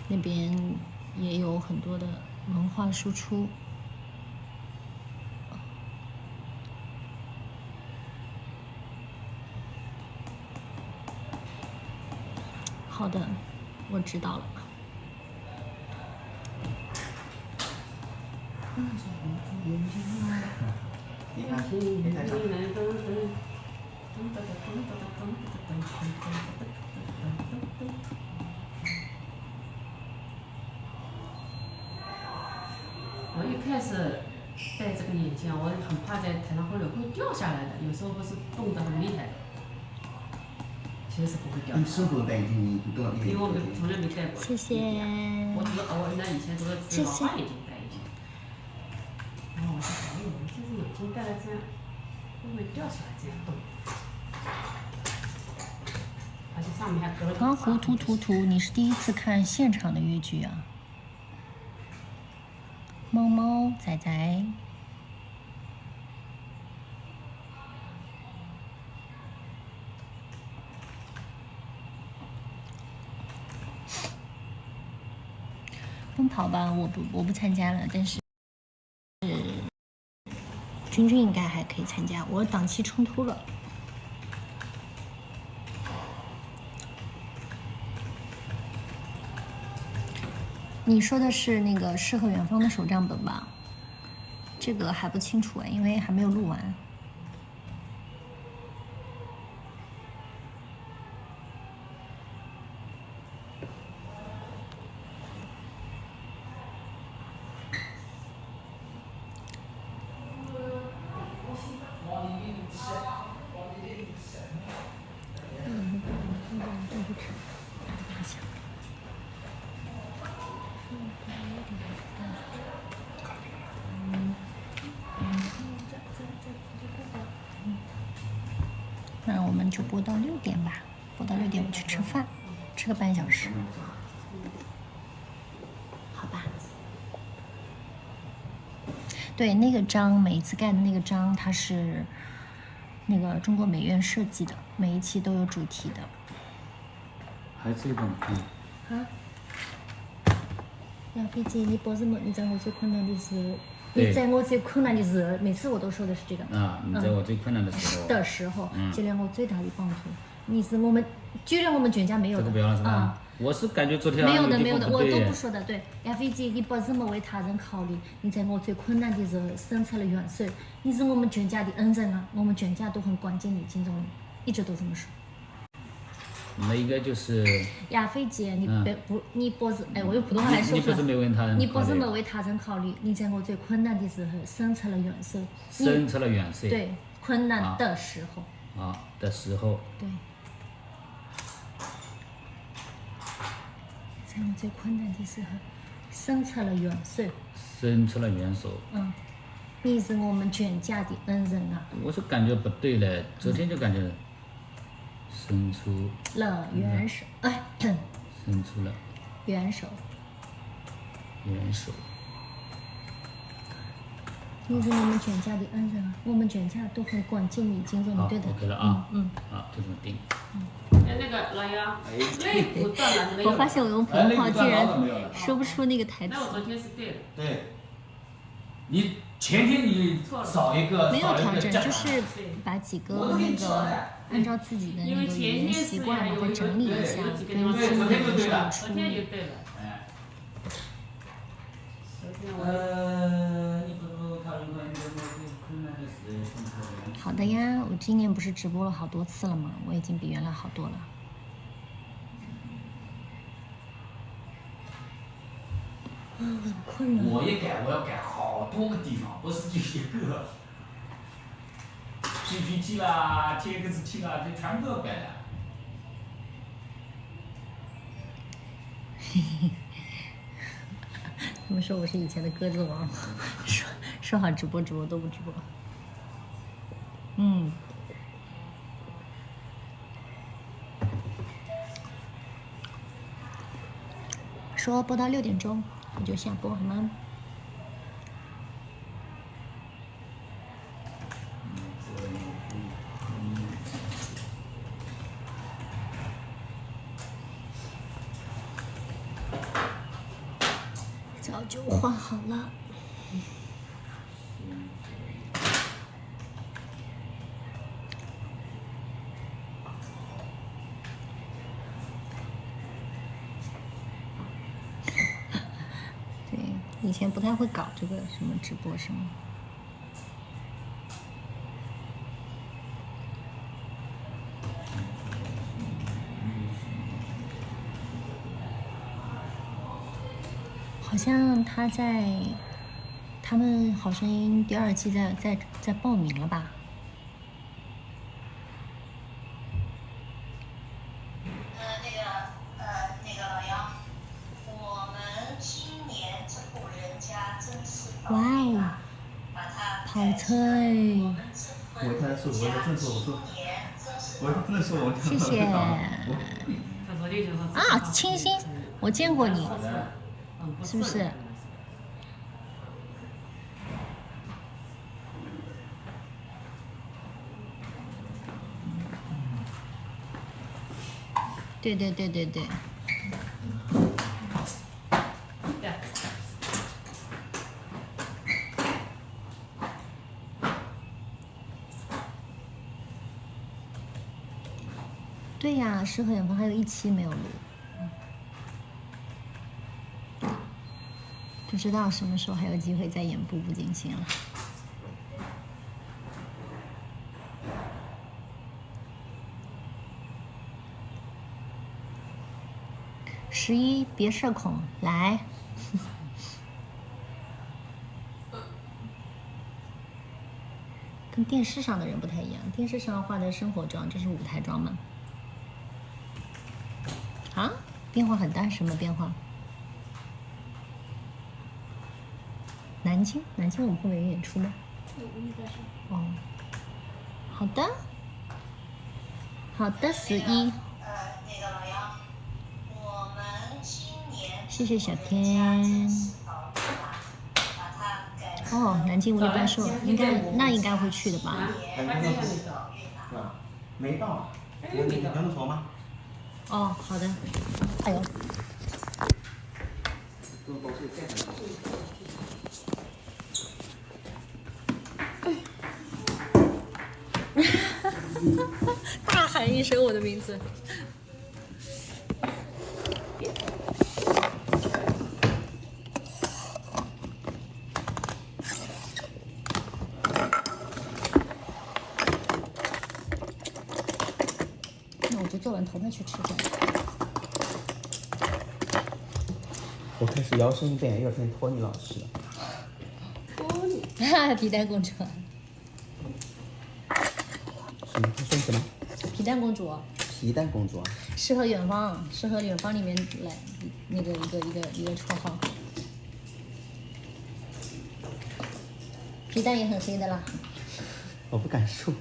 那边也有很多的文化输出。好的，我知道了。你看，没太长。我一开始戴这个眼镜，我很怕在台上会掉下来的，有时候不是动得很厉害的。其实是不会掉下来。你生活戴眼镜，你动了一因为我从来没戴过。谢谢。我只是偶尔，那以前都是只老花眼镜戴眼镜。然后我就想，哎，我这只眼镜戴了这样，会不会掉下来这样动？而且上面还隔了个。刚糊涂涂涂，你是第一次看现场的越剧啊？猫猫仔仔。奔跑吧，我不参加了，但是君君应该还可以参加，我档期冲突了。你说的是那个《诗和远方》的手账本吧？这个还不清楚哎，因为还没有录完。那我们就播到6点吧，播到6点我去吃饭，吃个半小时，好吧？对，那个章每一次盖的那个章，它是那个中国美院设计的，每一期都有主题的。还有这种，啊？杨飞机，你博士们，你在我最困难的时候，对你在我最困难的时候，每次我都说的是这个。啊，你在我最困难的时候。的时候，给了我最大的帮助。你是我们，居然我们全家没有的。这个不要了是吧？啊，我是感觉昨天没有的，没有的，我都不对不说的。对，杨飞机，你不怎么为他人考虑，你在我最困难的时候伸出了援手，你是我们全家的恩人啊，我们全家都很关键的敬重你，一直都这么说。那一个就是亚飞姐，你不是哎，我用普通话来说你不是没为他人考虑，你不是没为他人考虑，你在我最困难的时候伸出了援手，伸出了援手，对，困难的时候，的时候，对，在我最困难的时候，伸出了援手。伸出了援手。嗯，你是我们全家的恩人啊！我是感觉不对嘞，昨天就感觉伸出了援手，哎，伸出了援手。援手。你是我们全家的恩人啊！我们全家都很关心你，敬重你，好对的。 ，OK 了啊。嗯。好，就这么定。哎，那个老杨，肋骨断了没有？我发现我用普通话竟然说不出那个台词那。我昨天是对的。对。你前天你少一个，没有调整，少一个就是把几个那个按照自己的那个语言习惯把它整理一下，跟自己的说昨天出。就对了。哎。昨天我。你不考虑过你的困难的事，伸出了援手。好的呀，我今年不是直播了好多次了吗？我已经比原来好多了。啊，我很困了。我一改，我要改好多个地方，不是就一个。PPT 啦，TXT 啦，这全部都要改的。他们说我是以前的鸽子王，说好直播都不直播。嗯。说播到6点钟我就下播好吗？早就画好了。对，以前不太会搞这个什么直播什么。好像他在他们好声音第2季在报名了吧？那个老杨，我们今年这户人家真是哇哦，跑车哎！我看是我的正是我说，我真的是我。谢谢。啊，清新，我见过你，是不是？对对对对对。对呀，诗和远方还有1期没有录，不知道什么时候还有机会再演《步步惊心》了。11别社恐，来。跟电视上的人不太一样，电视上化的生活妆，这是舞台妆吗？啊，变化很大，什么变化？南京我们后面有演出吗？哦，好的，好的，11。那个老杨，我们今年谢谢小天。哦，南京无力半寿，应该会去的吧？没到，你能说吗？哦，好的。哎呦。大喊一声我的名字。那我就做完头发去吃饭。我开始摇身一变，有点托尼老师了。托尼，皮蛋公主。什么？他说什么？皮蛋公主。皮蛋公主啊。诗和远方里面来那个一个绰号。皮蛋也很黑的啦。我不敢说。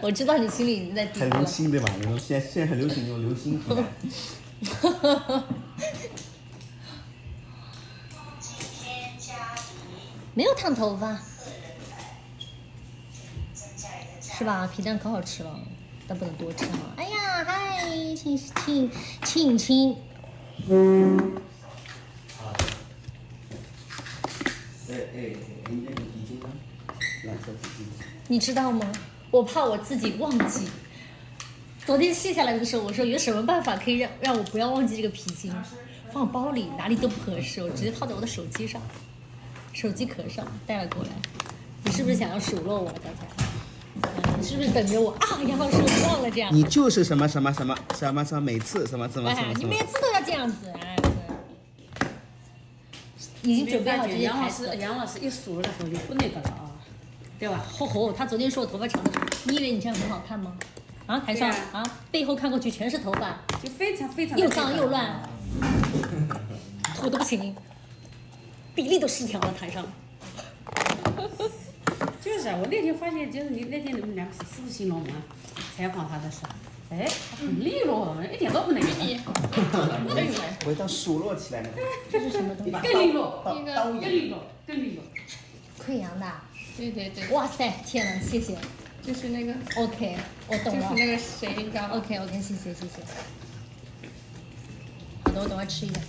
我知道你心里在嘀咕。很流行对吧？那种现在很流行那种流星皮蛋。没有烫头发，是吧？皮蛋可好吃了，但不能多吃哈。哎呀，嗨，亲。你那个皮筋呢？蓝色皮筋。你知道吗？我怕我自己忘记。昨天卸下来的时候，我说有什么办法可以让我不要忘记这个皮筋？放包里哪里都不合适，我直接套在我的手机上，手机壳上带了过来。你是不是想要数落我刚才？你是不是等着我啊？杨老师，我忘了这样。你就是什么，每次什么。哎，你每次都要这样子，哎。已经准备好这些台词。杨老师一数的时候就不那个了啊，对吧？吼，他昨天说我头发长的时候，你以为你这样很好看吗？啊，台上啊，背后看过去全是头发，就非常又脏又乱，土的不行，比例都失调了，台上。就是我那天发现，就是你那天你们两个是不是新龙门采访他的时候，哎，很利落，一点都不那个。回到数落起来了。这是什么东西？更利落，更利落。溃疡的。对。哇塞，天哪，谢谢。就是那个。OK， 我懂了。就是那个谁，你知道吗 ？OK， 谢谢。好的，我等会吃一点。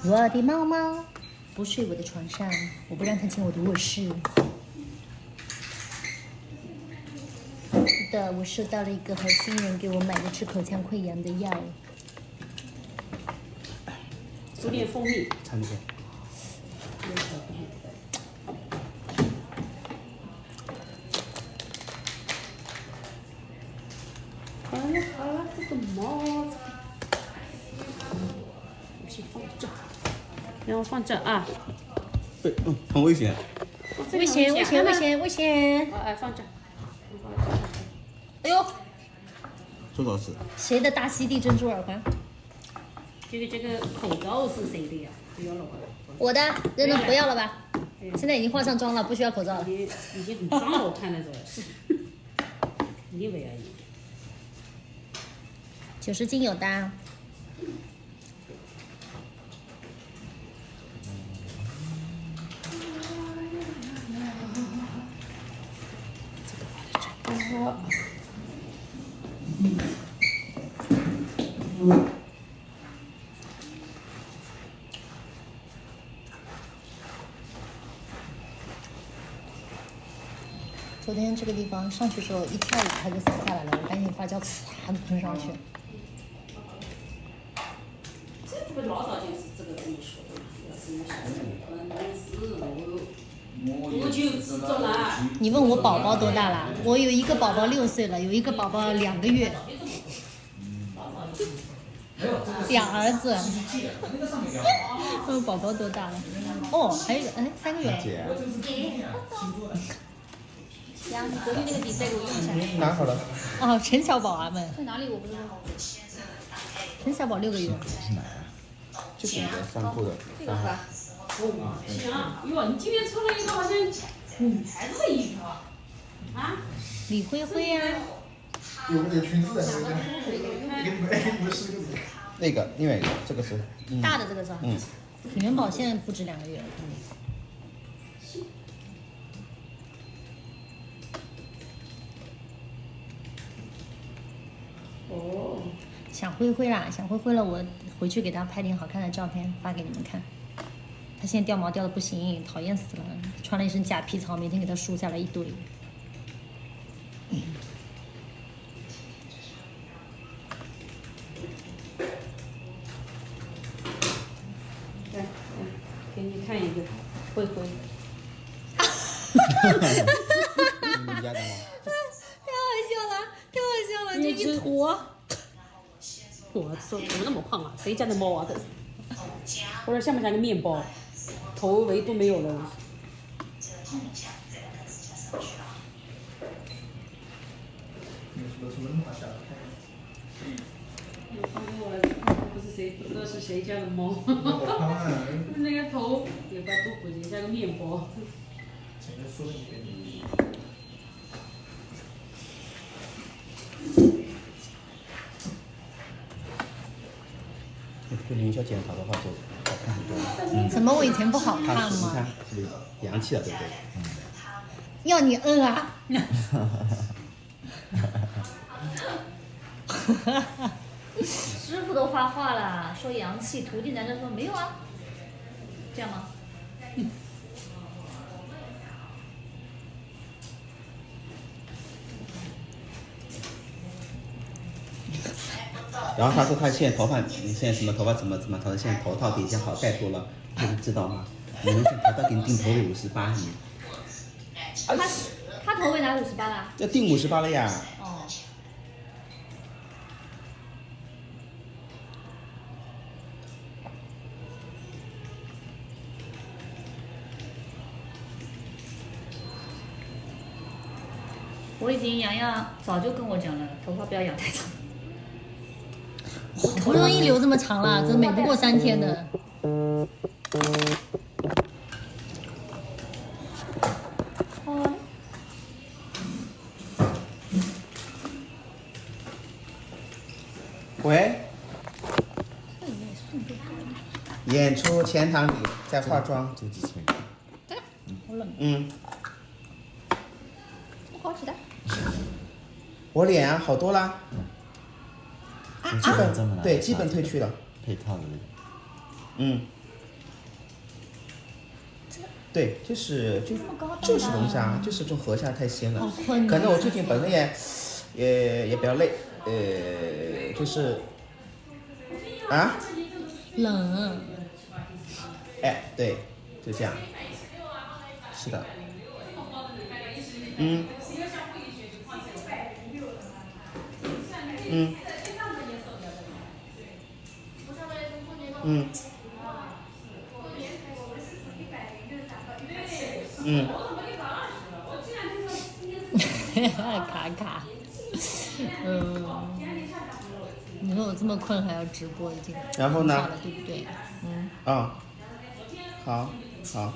我的猫猫不睡我的床上，我不让它进我的卧室。是的，我收到了一个好心人给我买的治口腔溃疡的药。煮点蜂蜜。尝一下。好了，这个猫。放这，然后放这啊。对，很危险。危险！哎，放这。哎呦，周老师。谁的大溪地珍珠耳环？这个口罩是谁的呀？不要了吧？我的，真的不要了吧？现在已经化上妆了，不需要口罩了。已经很脏了，我看那个是。你以为而已。90斤有的。昨天这个地方上去的时候一跳舞它就洒下来了，我赶紧发胶呲喷上去。这个老早就是这个跟你说的，要是有小多久做了？你问我宝宝多大了？我有一个宝宝6岁了，有一个宝宝2个月。2儿子。问宝宝多大了？哦，还有一个3个月。呀，你隔壁那个笔再给我用一下。拿好了。哦，陈小宝啊们。在哪里我不知道。陈小宝6个月。就是你的3裤的。这个是吧？行，哟，你今天穿了一个好像女孩子的衣服啊？李灰灰呀。有个裙子的，那个，另外一个，这个是大的这个是吧？李元宝现在不止2个月了。哦。想灰灰啦，想灰灰了，我回去给他拍点好看的照片发给你们看。他现在掉毛掉的不行，讨厌死了，穿了一身假皮草，每天给他梳下来一堆。来，给你看一个灰灰。你家的吗？太好笑了，这一坨。我说怎么那么胖啊？谁家的猫啊？这是。我说像不像个面包？头围都没有了。露出冷话笑了。放给我儿子看，不是谁不知道是谁家的猫，那个头也把都鼓起，像个面包。现在说了一遍。就凌霄剪头的话就好看很多。怎么我以前不好看你吗？看是不是洋气了，对不对？要你摁啊！师傅都发话了，说洋气，徒弟难道说没有啊？这样吗？然后他说他现在头发，你现在什么头发怎么，他说现在头套底下好盖多了，你知道吗？你们现在头套给你定头围58你。他头围拿58啦？要定58了呀。哦。洋洋早就跟我讲了，头发不要养太长。我好不容易留这么长了，这美不过3天的。喂。演出前堂里在化妆。就几千。好冷。嗯。好几的。我脸啊好多啦。基本对基本褪去了。配套的。嗯。对，就是龙虾，就是这种河虾太鲜了。可能我最近本身也比较累，就是啊。冷。哎，对，就这样。是的。嗯。嗯。嗯。嗯。卡卡。你说我这么困还要直播已经。然后呢？对不对？啊。好，好。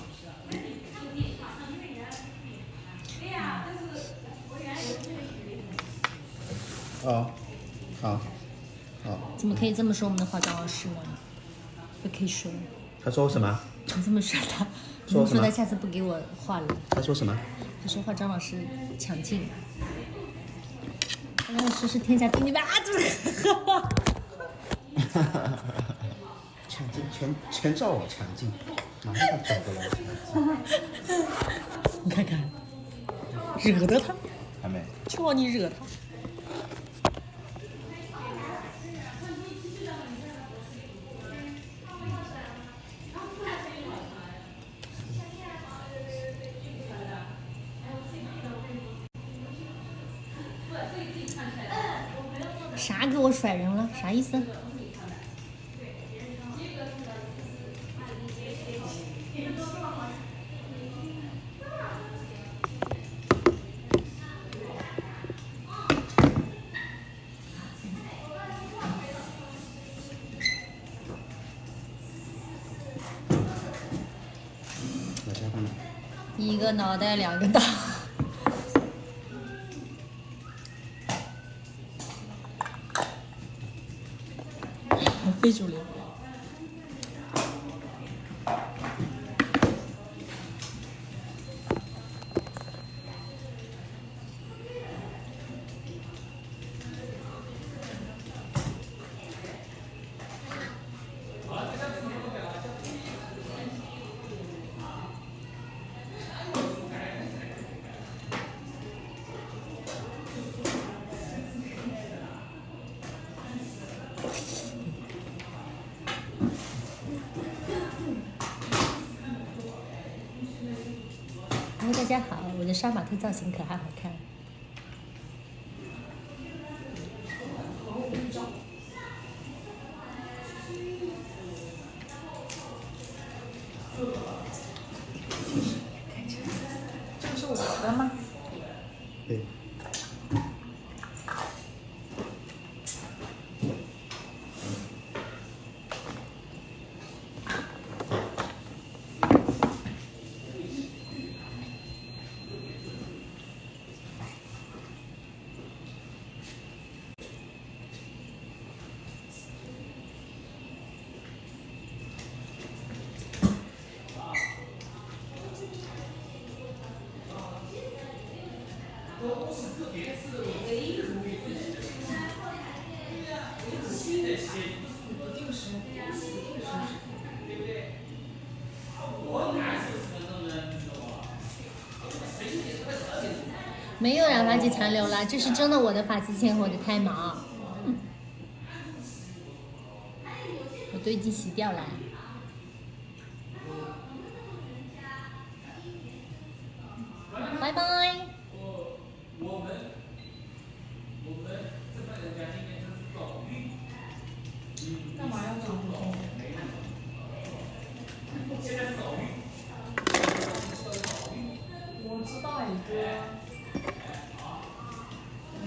哦，好，好。怎么可以这么说我们的化妆老师呢？不可以说。他说什么？你这么说他，说他下次不给我画了。他说什么？他说化妆老师抢镜。化妆老师是天下第一吧？抢镜，全照我抢镜，马上就找过来。你看看，惹得他。还没。就你惹他。啥给我甩人了？啥意思？一个脑袋2个大。非主流。大家好，我的杀马特造型可还好看？这个是我的吗？对。没有染发剂残留了，这是真的我的发际线或者胎毛，我都已经洗掉了。拜拜。干嘛要这样做？我知道一个。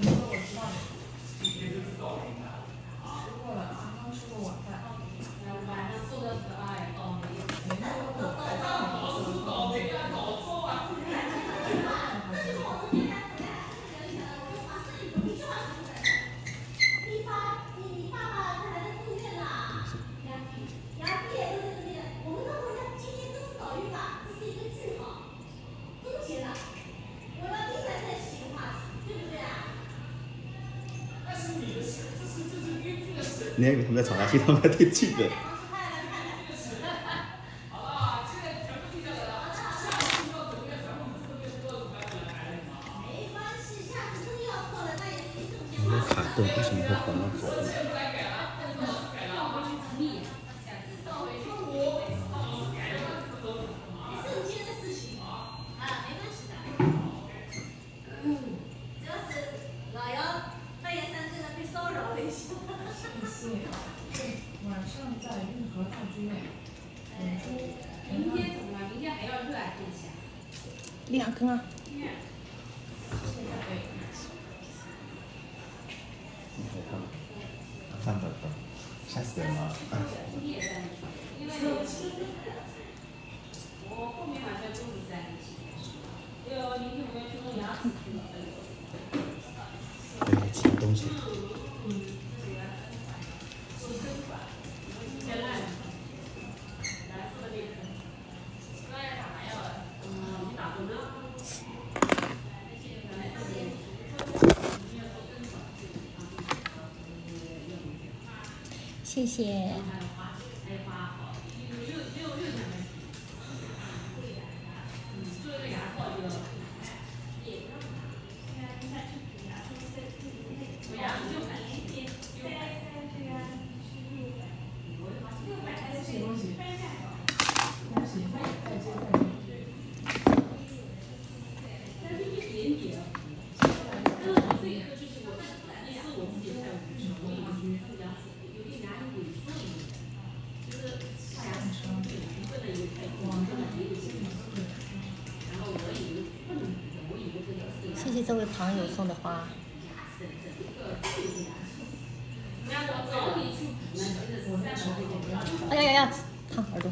你说我知道的。吃过了，刚刚吃过晚饭。晚上做的可爱哦。你还以为他们在吵架，其实他们在对剧本。你的卡顿为什么会跑到左边？晚上在运河大剧院演出。明天怎么了？明天还要热啊天气啊。2根啊。3本本，吓死人了！因为我后面好像就是在一起。哎呦，明天我要去弄牙齿去了。对，吃东西。谢谢。谢谢这位朋友送的花。哎呀呀呀，烫耳朵。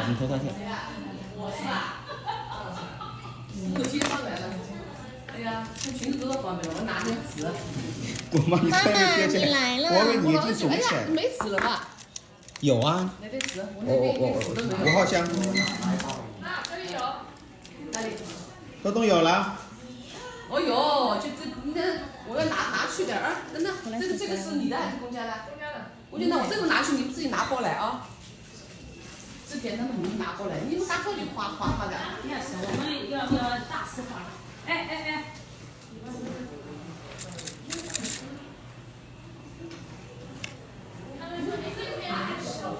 你头上线。我是吧？我今天来了。哎呀，从裙子多少方便了，我拿点纸。我妈，你快点进来！我以为你已经走起来。没纸了吧？有啊。那点纸，我那边一点纸都没有。5号箱。那这里有。哪里？都懂有了。哦哟，就这，那我要拿去点儿。等等，这个是你的还是公家的？公家的。我就那我这个拿去，你们自己拿过来啊。这点他们你们拿过来，你们刚好就哗哗哗的。也是，我们要大实话。哎。他们说你这边还少，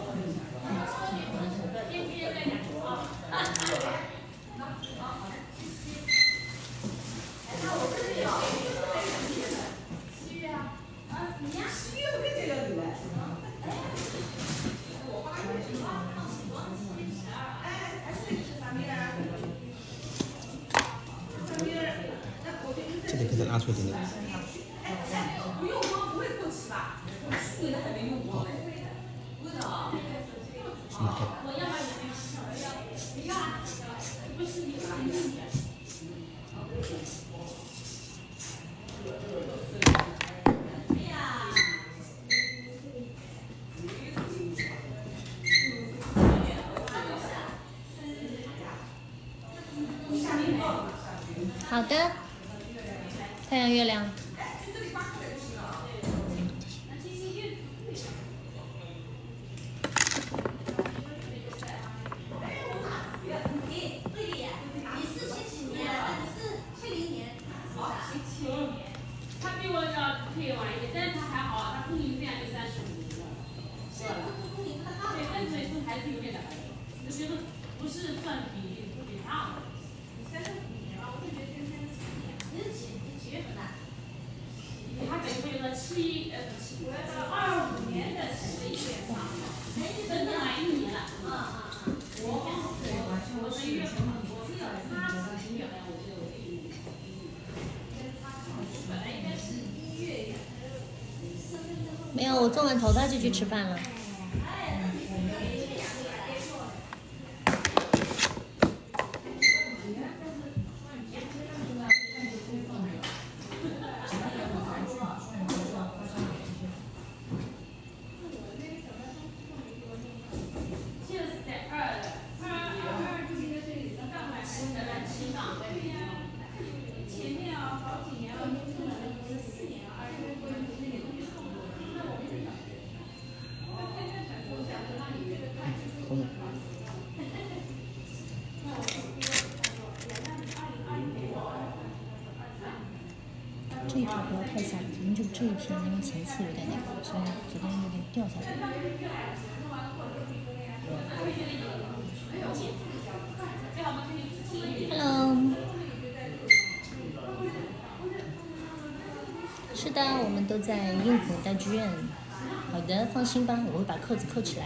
天天在讲啊。那我这里有7月啊，你呀7月我跟这个对吧？这里可以拉出一点点。不用光不会过期吧？我去年还没用过嘞。不的。我要不然你要啊？不是你吧？好的。太阳月亮。他比我要配晚一点，但是他还好，他工龄虽然就35年了，是吧？对，但是岁数还是有点大的，就觉得不是算比大的。35年了，我就觉得跟34年，你是几月份的？他等于说25年的11月份，整整满1年了。我是1月份，我是他10月份，我记得我1年。没有，我做完头发就去吃饭了。这一条不要太下，咱们就这一片，因为层次有点那个，所以昨天有点掉下来。Hello。是的，我们都在硬核大剧院。好的，放心吧，我会把扣子扣起来。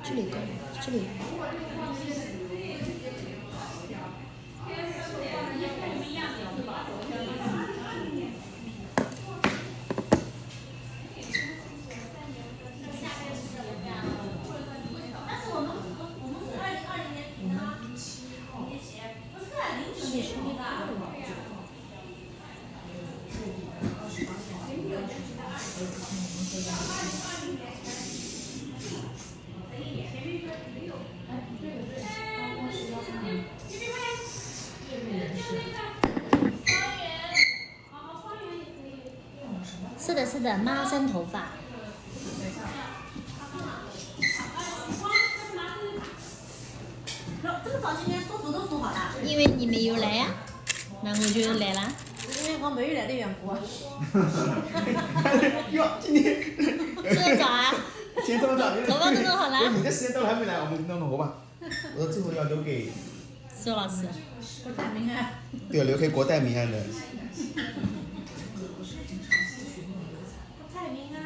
这里高，这里。是的，是的，妈生头发。这么早今天梳头都梳好了？因为你没有来呀，那我就来了。因为我没有来的缘故。哟，今天这么早啊？今天这么早，头发都弄好了。你的时间到了还没来，我们弄头发。我说最后要留给周老师。国泰民安。对，留给国泰民安的。国泰民安。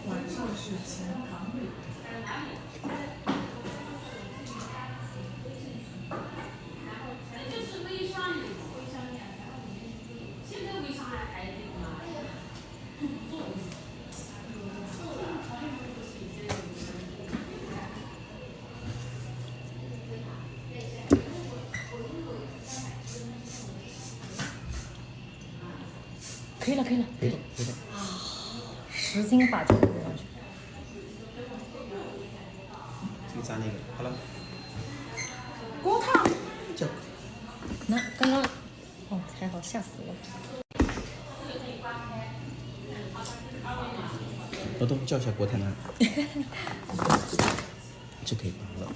晚上是钱塘路。这就是微商业，现在微商还那个嘛，可以了，可以了。可以了，可以了。10斤把这个扔上去。这个扎那个，好了。锅烫。叫。那刚刚，哦，还好，吓死我。我都叫一下国泰呢。这可以拔了。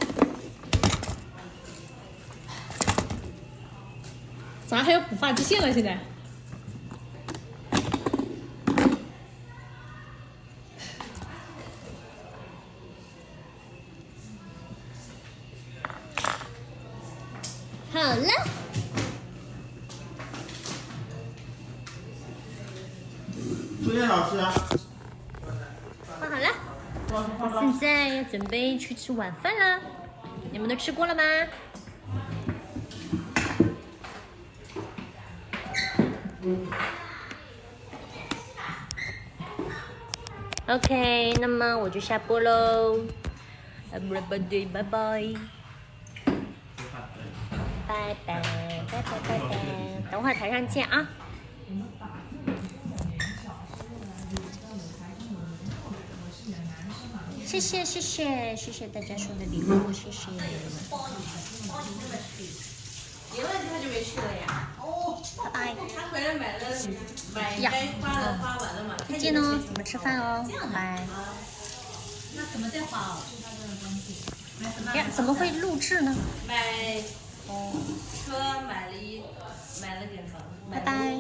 咋还有补发际线了？现在？好了。朱燕老师。我现在要准备去吃晚饭了，你们都吃过了吗？OK， 那么我就下播喽。Everybody， 拜拜。拜拜拜拜拜拜，等会儿台上见啊！谢谢谢谢谢谢大家送的礼物，谢谢。别问他就没去了呀。哦，拜拜。他回来买该花完了嘛。再见哦，我们吃饭哦，拜拜。那怎么再花哦？呀，怎么会录制呢？买车买了点房，拜拜。